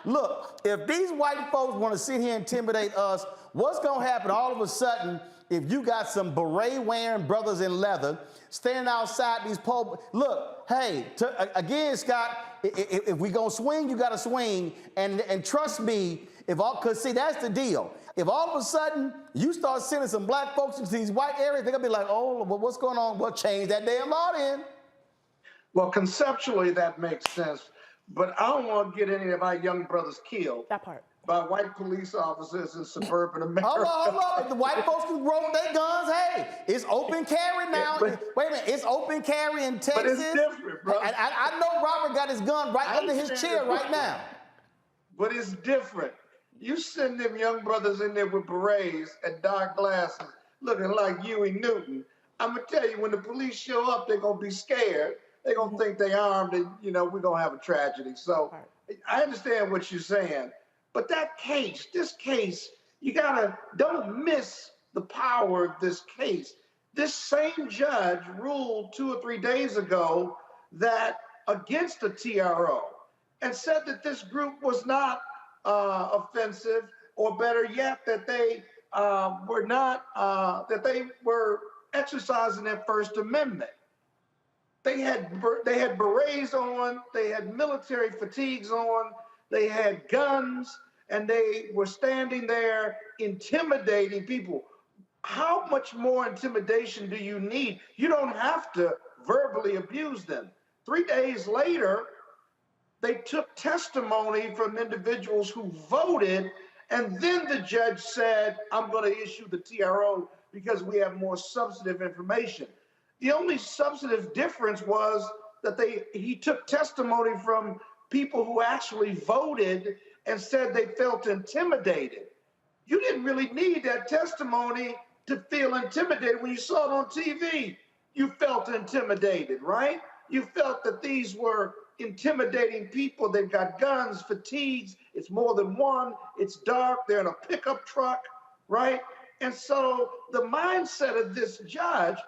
Look, if these white folks want to sit here and intimidate us, what's going to happen all of a sudden if you got some beret-wearing brothers in leather standing outside these polls? Look, hey, again, Scott, if we gonna swing, you gotta swing. And trust me, because see, that's the deal. If all of a sudden you start sending some black folks into these white areas, they're gonna be like, oh, well, what's going on? Well, change that damn law then. Well, conceptually, that makes sense. But I don't want to get any of our young brothers killed. That part. by white police officers in suburban America. Hold on. The white folks who roll their guns, hey, it's open carry now. Wait a minute, it's open carry in Texas. But it's different, bro. I know Robert got his gun right under his chair right now. But it's different. You send them young brothers in there with berets and dark glasses, looking like Huey Newton. I'm gonna tell you, when the police show up, they're gonna be scared. They're gonna think they armed, and we're gonna have a tragedy. So I understand what you're saying, but this case, don't miss the power of this case. This same judge ruled 2 or 3 days ago that against the TRO and said that this group was not offensive, or better yet, that they were not, that they were exercising their First Amendment. They had berets on, they had military fatigues on, they had guns, and they were standing there intimidating people. How much more intimidation do you need? You don't have to verbally abuse them. 3 days later, they took testimony from individuals who voted, and then the judge said, I'm going to issue the TRO because we have more substantive information. The only substantive difference was that he took testimony from people who actually voted and said they felt intimidated. You didn't really need that testimony to feel intimidated. When you saw it on TV, you felt intimidated, right? You felt that these were intimidating people. They've got guns, fatigues, it's more than one, it's dark, they're in a pickup truck, right? And so the mindset of this judge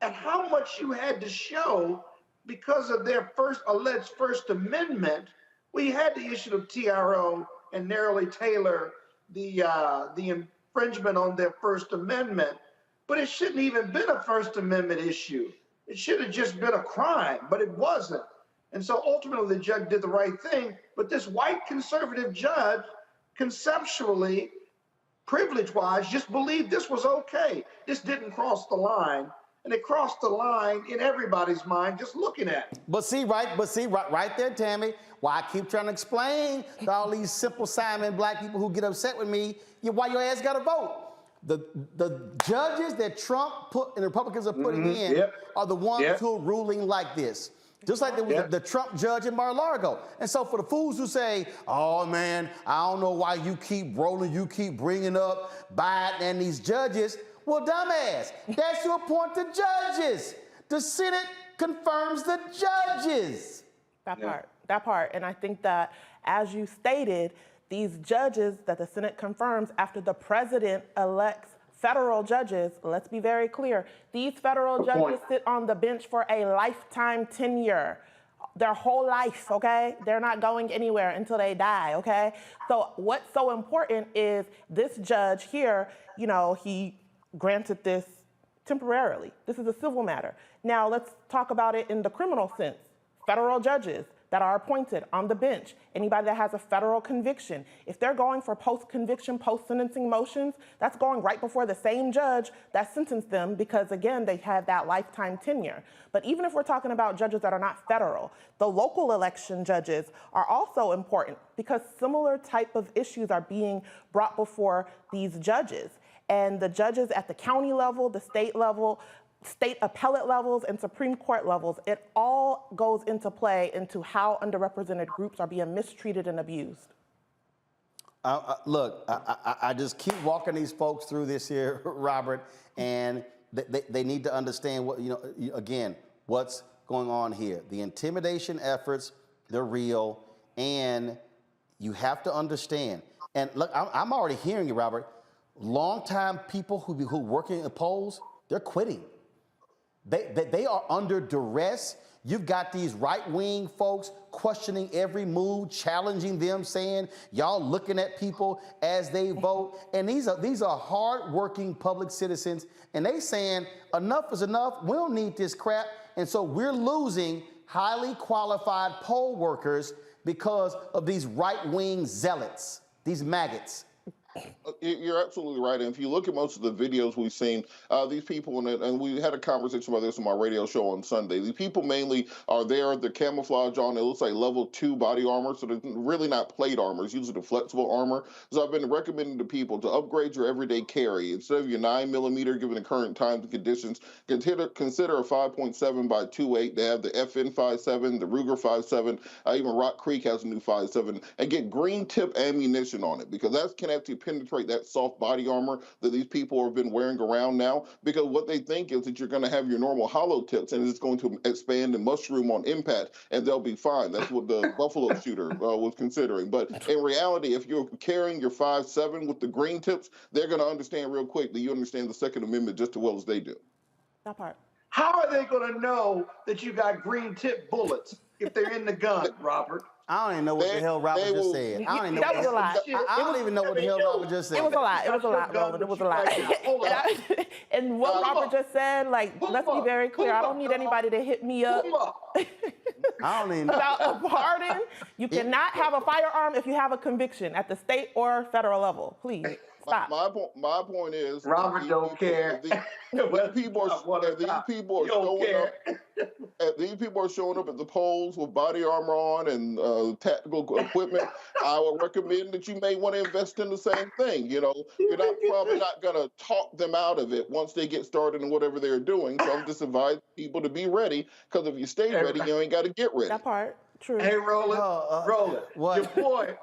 and how much you had to show because of their alleged First Amendment, we had to issue the TRO and narrowly tailor the infringement on their First Amendment. But it shouldn't even been a First Amendment issue. It should have just been a crime, but it wasn't. And so ultimately the judge did the right thing, but this white conservative judge conceptually, privilege-wise, just believed this was okay. This didn't cross the line, and it crossed the line in everybody's mind just looking at it. But see right there, Tammy, why I keep trying to explain to all these simple Simon black people who get upset with me, why your ass got to vote. The judges that Trump put and the Republicans are putting in are the ones who are ruling like this. Just like the Trump judge in Mar-a-Lago. And so for the fools who say, oh man, I don't know why you keep rolling, you keep bringing up Biden and these judges. Well, dumbass, that's your point to judges. The Senate confirms the judges. That part. And I think that, as you stated, these judges that the Senate confirms after the president elects federal judges, let's be very clear, these federal judges sit on the bench for a lifetime tenure, their whole life, okay? They're not going anywhere until they die, okay? So what's so important is this judge here, he granted this temporarily. This is a civil matter. Now let's talk about it in the criminal sense. Federal judges that are appointed on the bench, anybody that has a federal conviction, if they're going for post-conviction, post-sentencing motions, that's going right before the same judge that sentenced them because, again, they have that lifetime tenure. But even if we're talking about judges that are not federal, the local election judges are also important because similar type of issues are being brought before these judges. And the judges at the county level, the state level, state appellate levels and Supreme Court levels, it all goes into play into how underrepresented groups are being mistreated and abused. Look, I just keep walking these folks through this here, Robert, and they need to understand what, again, what's going on here. The intimidation efforts, they're real, and you have to understand. And look, I'm already hearing you, Robert. Longtime people who working in the polls, they're quitting. They are under duress. You've got these right-wing folks questioning every move, challenging them, saying, y'all looking at people as they vote. And these are hard-working public citizens, and they saying, enough is enough. We don't need this crap. And so we're losing highly qualified poll workers because of these right-wing zealots, these maggots. You're absolutely right. And if you look at most of the videos we've seen, these people, and we had a conversation about this on my radio show on Sunday, these people mainly are there, the camouflage on, it looks like level 2 body armor, so they're really not plate armor, it's usually the flexible armor. So I've been recommending to people to upgrade your everyday carry. Instead of your 9mm, given the current times and conditions, consider a 5.7 by 2.8. They have the FN 5.7, the Ruger 5.7, even Rock Creek has a new 5.7, and get green tip ammunition on it, because that can actually penetrate that soft body armor that these people have been wearing around now, because what they think is that you're going to have your normal hollow tips and it's going to expand and mushroom on impact and they'll be fine. That's what the Buffalo shooter was considering. But in reality, if you're carrying your 5.7 with the green tips, they're going to understand real quick that you understand the Second Amendment just as well as they do. That part. How are they going to know that you got green tip bullets if they're in the gun, Robert? I don't even know what the hell Robert just said. I don't even know. That was a lot. I don't even know what the hell Robert just said. It was a lot. It was a lot, Roland. It was a lot. And what Robert just said, like, let's be very clear. I don't need anybody to hit me up I don't even know. about a pardon. You cannot have a firearm if you have a conviction at the state or federal level. Please. Stop. My point is, Robert don't care. These people are showing up at the polls with body armor on and tactical equipment. I would recommend that you may want to invest in the same thing. You know, you're probably not going to talk them out of it once they get started in whatever they're doing. So I'm just advising people to be ready, because if you stay ready, you ain't got to get ready. That part, true. Hey, Roland, Roland, what?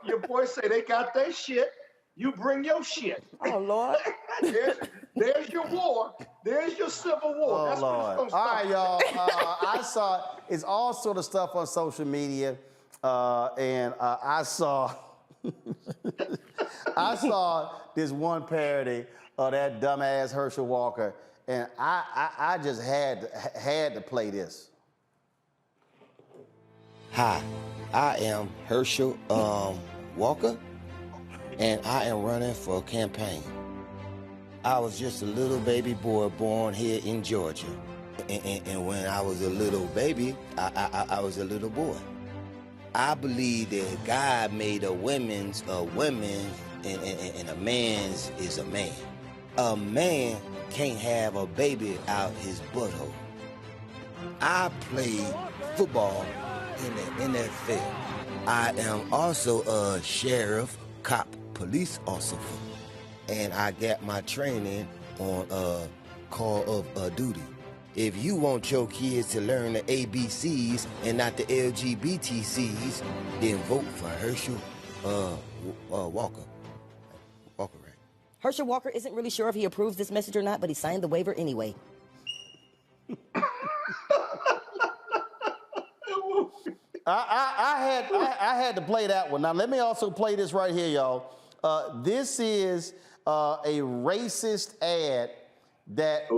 Your boy say they got their shit. You bring your shit. Oh, Lord. there's your war. There's your civil war. Oh, That's Lord. what it's All gonna right, y'all. I saw, it's all sort of stuff on social media, and I saw this one parody of that dumbass Herschel Walker, and I just had to play this. Hi, I am Herschel Walker, and I am running for campaign. I was just a little baby boy born here in Georgia. And when I was a little baby, I was a little boy. I believe that God made a women's a woman and a man's is a man. A man can't have a baby out his butthole. I played football in the NFL. I am also a sheriff, cop, police officer, and I got my training on Call of Duty. If you want your kids to learn the ABCs and not the LGBTCs, then vote for Herschel Walker. Walker, right? Herschel Walker isn't really sure if he approves this message or not, but he signed the waiver anyway. I had to play that one. Now, let me also play this right here, y'all. This is a racist ad that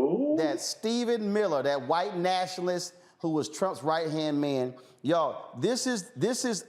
Stephen Miller, that white nationalist who was Trump's right-hand man. Y'all, this is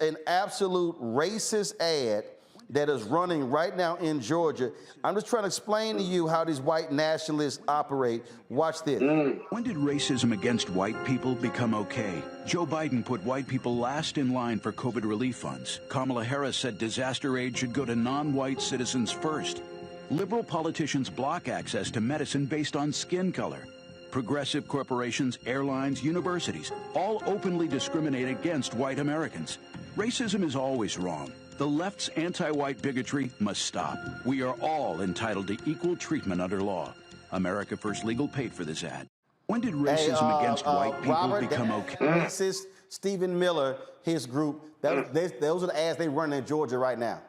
an absolute racist ad that is running right now in Georgia. I'm just trying to explain to you how these white nationalists operate. Watch this. When did racism against white people become okay? Joe Biden put white people last in line for COVID relief funds. Kamala Harris said disaster aid should go to non-white citizens first. Liberal politicians block access to medicine based on skin color. Progressive corporations, airlines, universities all openly discriminate against white Americans. Racism is always wrong. The left's anti-white bigotry must stop. We are all entitled to equal treatment under law. America First Legal paid for this ad. When did racism against white people Robert, become okay? Racist Stephen Miller, his group, those are the ads they run in Georgia right now.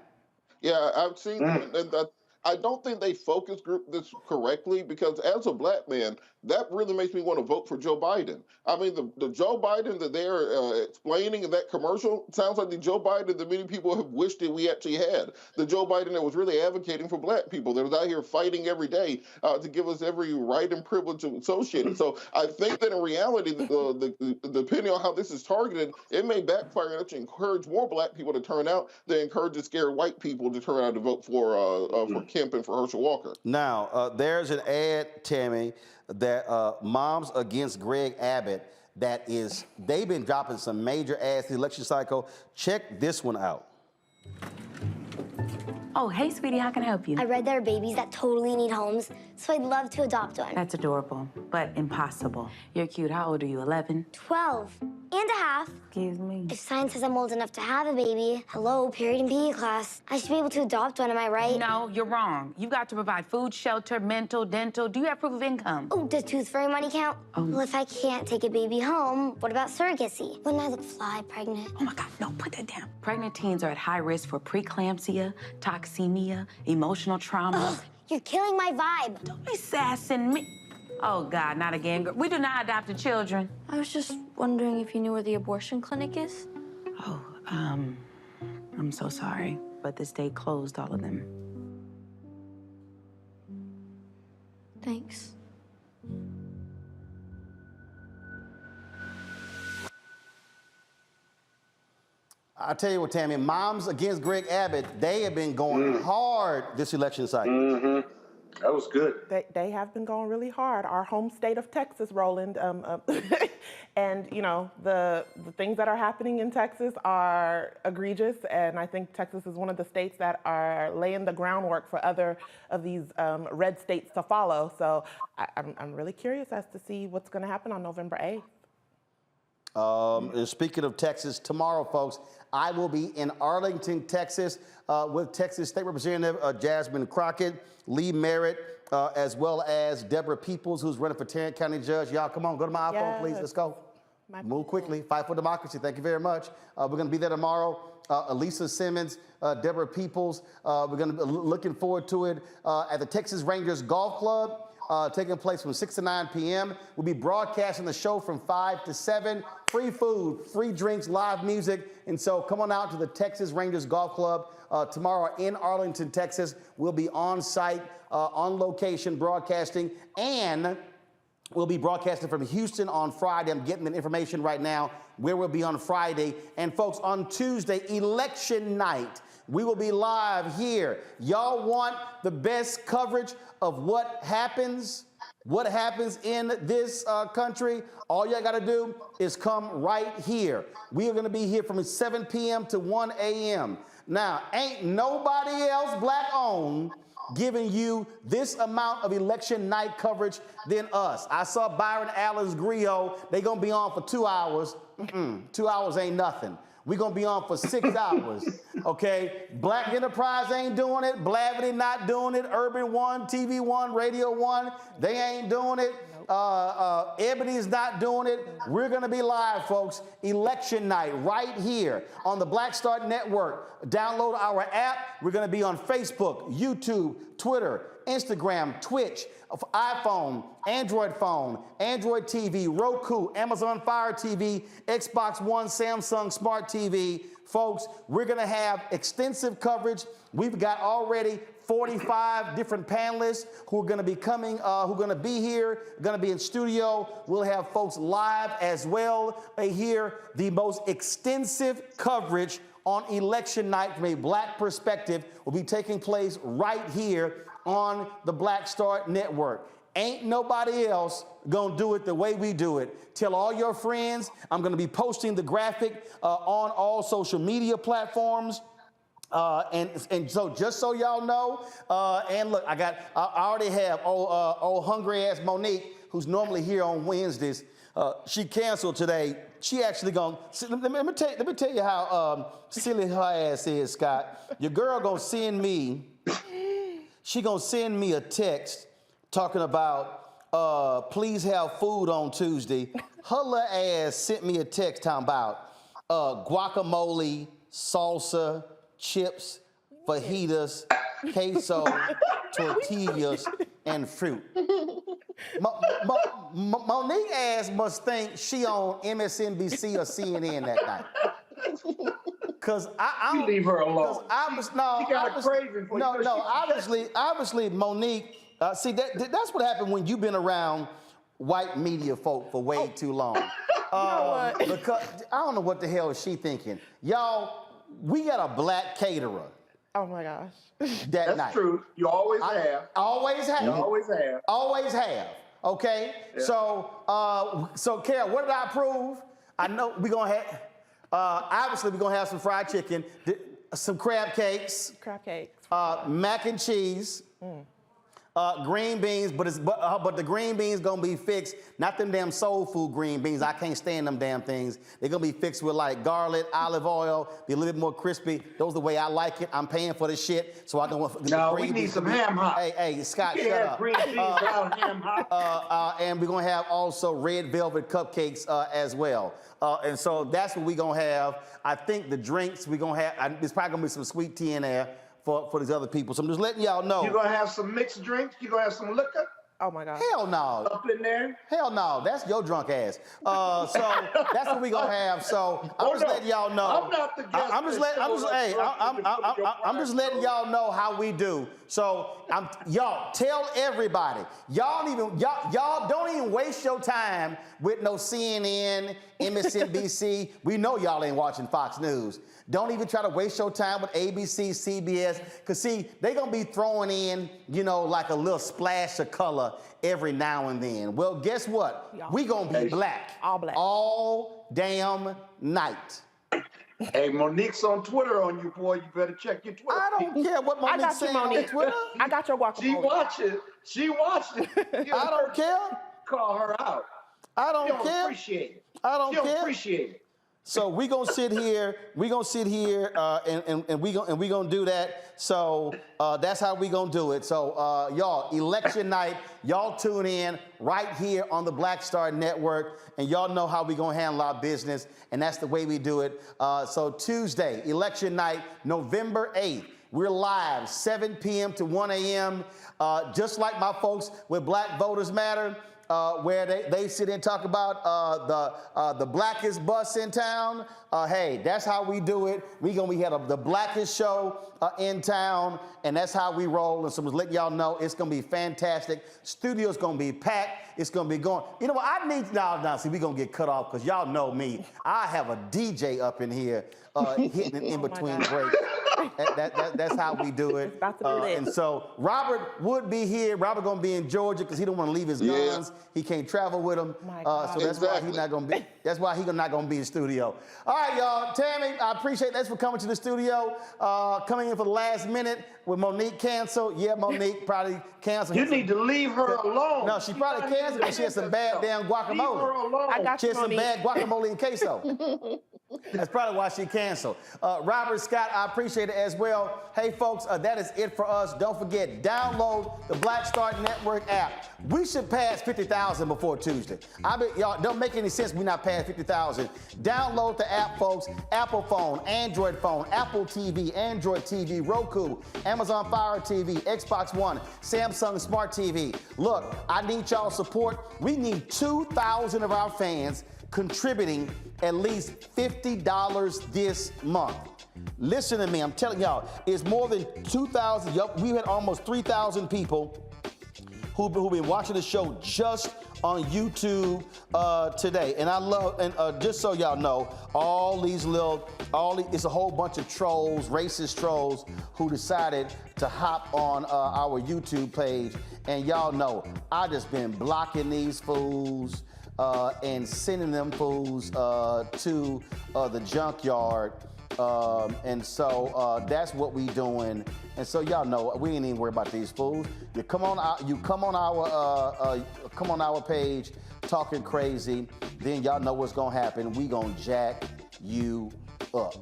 Yeah, I've seen that. I don't think they focus group this correctly, because as a black man, that really makes me want to vote for Joe Biden. I mean, the Joe Biden that they're explaining in that commercial sounds like the Joe Biden that many people have wished that we actually had. The Joe Biden that was really advocating for black people, that was out here fighting every day to give us every right and privilege associated. So I think that in reality, depending on how this is targeted, it may backfire and actually encourage more black people to turn out than encourage the scared white people to turn out to vote for camping for Herschel Walker. Now, there's an ad, Tammy, that Moms Against Greg Abbott, they've been dropping some major ads the election cycle. Check this one out. Oh, hey, sweetie, how can I help you? I read there are babies that totally need homes, so I'd love to adopt one. That's adorable, but impossible. You're cute. How old are you, 11? 12 and a half. Excuse me. If science says I'm old enough to have a baby, hello, period in PE class, I should be able to adopt one, am I right? No, you're wrong. You've got to provide food, shelter, mental, dental. Do you have proof of income? Oh, does tooth fairy money count? Well, if I can't take a baby home, what about surrogacy? Wouldn't I look fly pregnant? Oh my God, no, put that down. Pregnant teens are at high risk for preeclampsia, toxemia, emotional trauma. Ugh, you're killing my vibe. Don't be sassing me. Oh God, not again. We do not adopt children. I was just wondering if you knew where the abortion clinic is. Oh, I'm so sorry, but the state closed all of them. Thanks. I tell you what, Tammy, Moms Against Greg Abbott, they have been going hard this election cycle. That was good. They have been going really hard. Our home state of Texas, Roland, and you know the things that are happening in Texas are egregious, and I think Texas is one of the states that are laying the groundwork for other of these red states to follow. So I'm really curious as to see what's going to happen on November 8th. And speaking of Texas, tomorrow, folks, I will be in Arlington, Texas, with Texas State Representative Jasmine Crockett, Lee Merritt, as well as Deborah Peoples, who's running for Tarrant County Judge. Y'all, come on, go to my iPhone, please. Let's go. Move quickly. Fight for democracy. Thank you very much. We're going to be there tomorrow. Elisa Simmons, Deborah Peoples. We're going to be looking forward to it at the Texas Rangers Golf Club. Taking place from 6 to 9 p.m. We'll be broadcasting the show from 5 to 7. Free food, free drinks, live music. And so come on out to the Texas Rangers Golf Club tomorrow in Arlington, Texas. We'll be on site, on location, broadcasting. And we'll be broadcasting from Houston on Friday. I'm getting the information right now where we'll be on Friday. And folks, on Tuesday, election night, we will be live here. Y'all want the best coverage of what happens in this country? All y'all got to do is come right here. We are going to be here from 7 p.m. to 1 a.m. Now, ain't nobody else black-owned giving you this amount of election night coverage than us. I saw Byron Allen's Griot. They going to be on for 2 hours. 2 hours ain't nothing. We're going to be on for 6 hours, okay? Black Enterprise ain't doing it. Blavity not doing it. Urban One, TV One, Radio One, they ain't doing it. Ebony's not doing it. We're going to be live, folks. Election night right here on the Black Start Network. Download our app. We're going to be on Facebook, YouTube, Twitter, Instagram, Twitch, iPhone, Android phone, Android TV, Roku, Amazon Fire TV, Xbox One, Samsung Smart TV. Folks, we're going to have extensive coverage. We've got already 45 different panelists who are going to be coming, who are going to be here, going to be in studio. We'll have folks live as well. They hear the most extensive coverage on election night from a black perspective will be taking place right here on the Black Start Network. Ain't nobody else gonna do it the way we do it. Tell all your friends. I'm gonna be posting the graphic on all social media platforms. And so just so y'all know, and look, I already have old hungry ass Monique, who's normally here on Wednesdays. She canceled today. She actually gonna, let me tell you how silly her ass is, Scott. Your girl gonna send me, she gonna send me a text talking about, please have food on Tuesday. Her little ass sent me a text talking about guacamole, salsa, chips, fajitas, queso, tortillas, and fruit. Monique ass must think she on MSNBC or CNN that night. Cause I leave her alone. Obviously Monique. See that's what happened when you've been around white media folk for way too long. Because I don't know what the hell is she thinking. Y'all, we got a black caterer. Oh my gosh. That's night. True. You always have. Always have. You always have. Always have. Okay. Yeah. So Carol, what did I prove? I know we're gonna have. Obviously, we're gonna have some fried chicken. some crab cakes. Crab cakes. Mac and cheese. Green beans, but the green beans gonna be fixed, not them damn soul food green beans. I can't stand them damn things. They're gonna be fixed with like garlic, olive oil, be a little bit more crispy. Those are the way I like it. I'm paying for this shit, so I can. No, we need some ham hock. Hey, Scott, shut up. Green beans without ham hock. And we're gonna have also red velvet cupcakes as well. And so that's what we're gonna have. I think the drinks we're gonna have. There's probably gonna be some sweet tea in there for these other people. So I'm just letting y'all know. You gonna have some mixed drinks? You gonna have some liquor? Oh my God. Hell no. Up in there? Hell no. That's your drunk ass. So that's what we gonna have. So I'm just letting y'all know. I'm not the guest. I'm just letting y'all know how we do. So y'all tell everybody. Y'all don't even waste your time with no CNN, MSNBC. We know y'all ain't watching Fox News. Don't even try to waste your time with ABC, CBS, because see, they're going to be throwing in, like a little splash of color every now and then. Well, guess what? We going to be black. All black. All damn night. Hey, Monique's on Twitter on you, boy. You better check your Twitter. I don't care what Monique's saying on Twitter. I got your guacamole. She watched it. I don't care. Call her out. I don't care. Appreciate it. I don't care. Appreciate it. So we gonna sit here, and we gonna do that. So that's how we gonna do it. So y'all, election night, y'all tune in right here on the Black Star Network, and y'all know how we gonna handle our business, and that's the way we do it. So Tuesday, election night, November 8th. We're live, 7 p.m. to 1 a.m. Just like my folks with Black Voters Matter. Where they sit and talk about the blackest bus in town. Hey, that's how we do it. We had the blackest show in town, and that's how we roll. And so I'm just letting y'all know it's gonna be fantastic. Studio's gonna be packed. It's gonna be going. You know what? I need now. See, we gonna get cut off because y'all know me. I have a DJ up in here hitting it in between breaks. That's how we do it. And so Robert would be here. Robert gonna be in Georgia because he don't want to leave his guns. He can't travel with them. So that's why he's not gonna be. That's why he's not gonna be in studio. All right, y'all. Tammy, I appreciate that for coming to the studio. Coming in for the last minute with Monique canceled. Yeah, Monique probably canceled. You need to leave her alone. No, she probably canceled because she had some bad damn guacamole. Leave her alone. I got she you, had some Monique. bad guacamole and queso. That's probably why she canceled. Robert Scott, I appreciate it as well. Hey, folks, that is it for us. Don't forget, download the Black Star Network app. We should pass 50,000 before Tuesday. Y'all, don't make any sense we not past 50,000. Download the app, folks. Apple phone, Android phone, Apple TV, Android TV, Roku, Amazon Fire TV, Xbox One, Samsung Smart TV. Look, I need y'all support. We need 2,000 of our fans contributing at least $50 this month. Listen to me, I'm telling y'all, it's more than 2,000. We had almost 3,000 people who've been watching the show just on YouTube today. And I love, and just so y'all know, it's a whole bunch of trolls, racist trolls, who decided to hop on our YouTube page. And y'all know, I just been blocking these fools and sending them fools to the junkyard. And so that's what we doing. And so y'all know we ain't even worried about these fools. You come on our page talking crazy, then y'all know what's gonna happen. We gonna jack you up.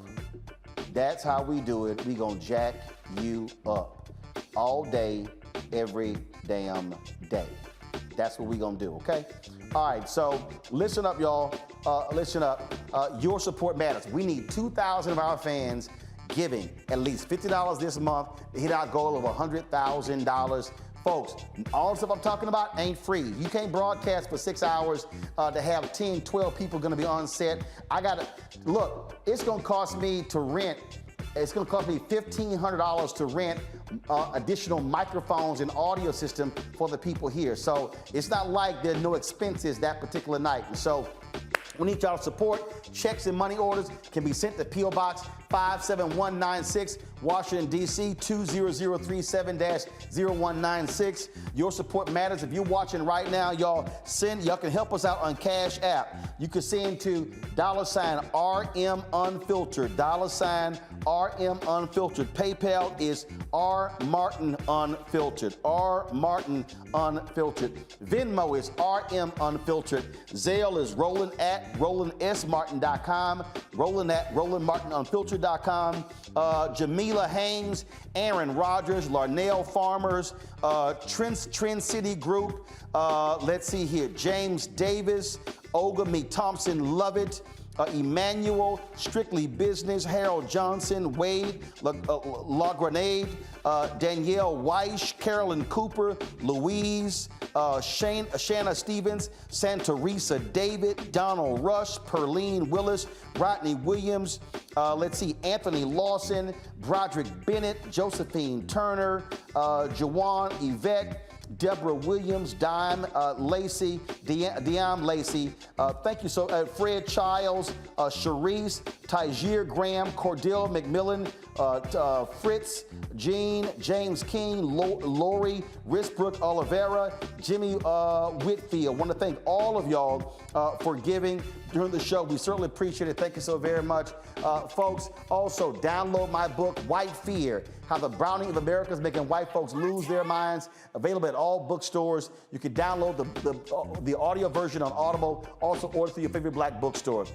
That's how we do it. We gonna jack you up all day, every damn day. That's what we gonna do, okay? All right, so listen up, y'all. Listen up. Your support matters. We need 2,000 of our fans giving at least $50 this month to hit our goal of $100,000. Folks, all the stuff I'm talking about ain't free. You can't broadcast for 6 hours to have 10, 12 people gonna be on set. Look, it's gonna cost me to rent. It's gonna cost me $1,500 to rent additional microphones and audio system for the people here. So it's not like there are no expenses that particular night. And so we need y'all support. Checks and money orders can be sent to P.O. Box 57196, Washington, D.C. 20037-0196. Your support matters. If you're watching right now, y'all can help us out on Cash App. You can send to $RM Unfiltered, $RM RM Unfiltered. PayPal is R Martin Unfiltered. R Martin Unfiltered. Venmo is RM Unfiltered. Zelle is Roland@RolandSMartin.com. Roland@RolandMartinUnfiltered.com. Jamila Haynes, Aaron Rogers, Larnell Farmers, Trend City Group. Let's see here. James Davis, Olga Me Thompson Lovett, Emmanuel, Strictly Business, Harold Johnson, Wade La Grenade, Danielle Weish, Carolyn Cooper, Louise, Shanna Stevens, Santeresa David, Donald Rush, Perlene Willis, Rodney Williams, let's see, Anthony Lawson, Broderick Bennett, Josephine Turner, Jawan Yvette, Deborah Williams, Dime Lacey, Diam Lacey. Thank you so Fred Childs, Sharice, Tyjir Graham, Cordell McMillan, Fritz, Jean, James King, Lori, Risbrook Oliveira, Jimmy Whitfield. Want to thank all of y'all for giving during the show. We certainly appreciate it. Thank you so very much. Folks, also download my book, White Fear, How the Browning of America is Making White Folks Lose Their Minds. Available at all bookstores. You can download the audio version on Audible. Also order through your favorite black bookstore.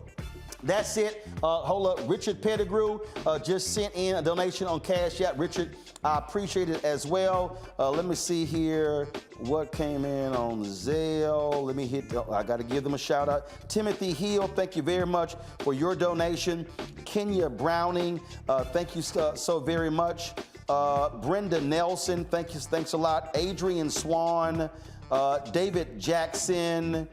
That's it. Hold up. Richard Pettigrew just sent in a donation on Cash App. Richard, I appreciate it as well. Let me see here what came in on Zelle. Let me hit, I got to give them a shout out. Timothy Hill, thank you very much for your donation. Kenya Browning, thank you so very much. Brenda Nelson, thanks a lot. Adrian Swan, David Jackson,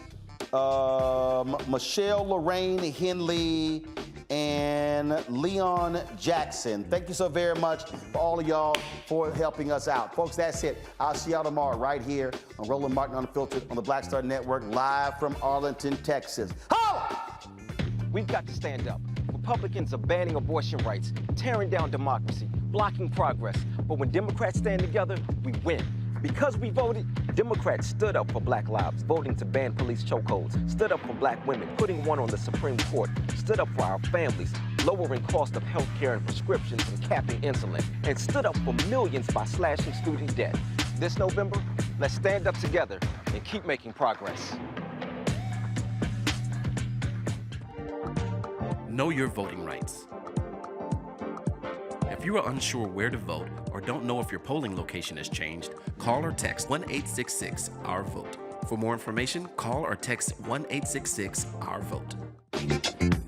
Michelle Lorraine Henley, and Leon Jackson. Thank you so very much for all of y'all for helping us out. Folks, that's it. I'll see y'all tomorrow right here on Roland Martin Unfiltered on the Black Star Network, live from Arlington, Texas. Holla! We've got to stand up. Republicans are banning abortion rights, tearing down democracy, blocking progress. But when Democrats stand together, we win. Because we voted, Democrats stood up for black lives, voting to ban police chokeholds, stood up for black women, putting one on the Supreme Court, stood up for our families, lowering cost of health care and prescriptions and capping insulin, and stood up for millions by slashing student debt. This November, let's stand up together and keep making progress. Know your voting rights. If you are unsure where to vote or don't know if your polling location has changed, call or text 1-866-OUR-VOTE. For more information, call or text 1-866-OUR-VOTE.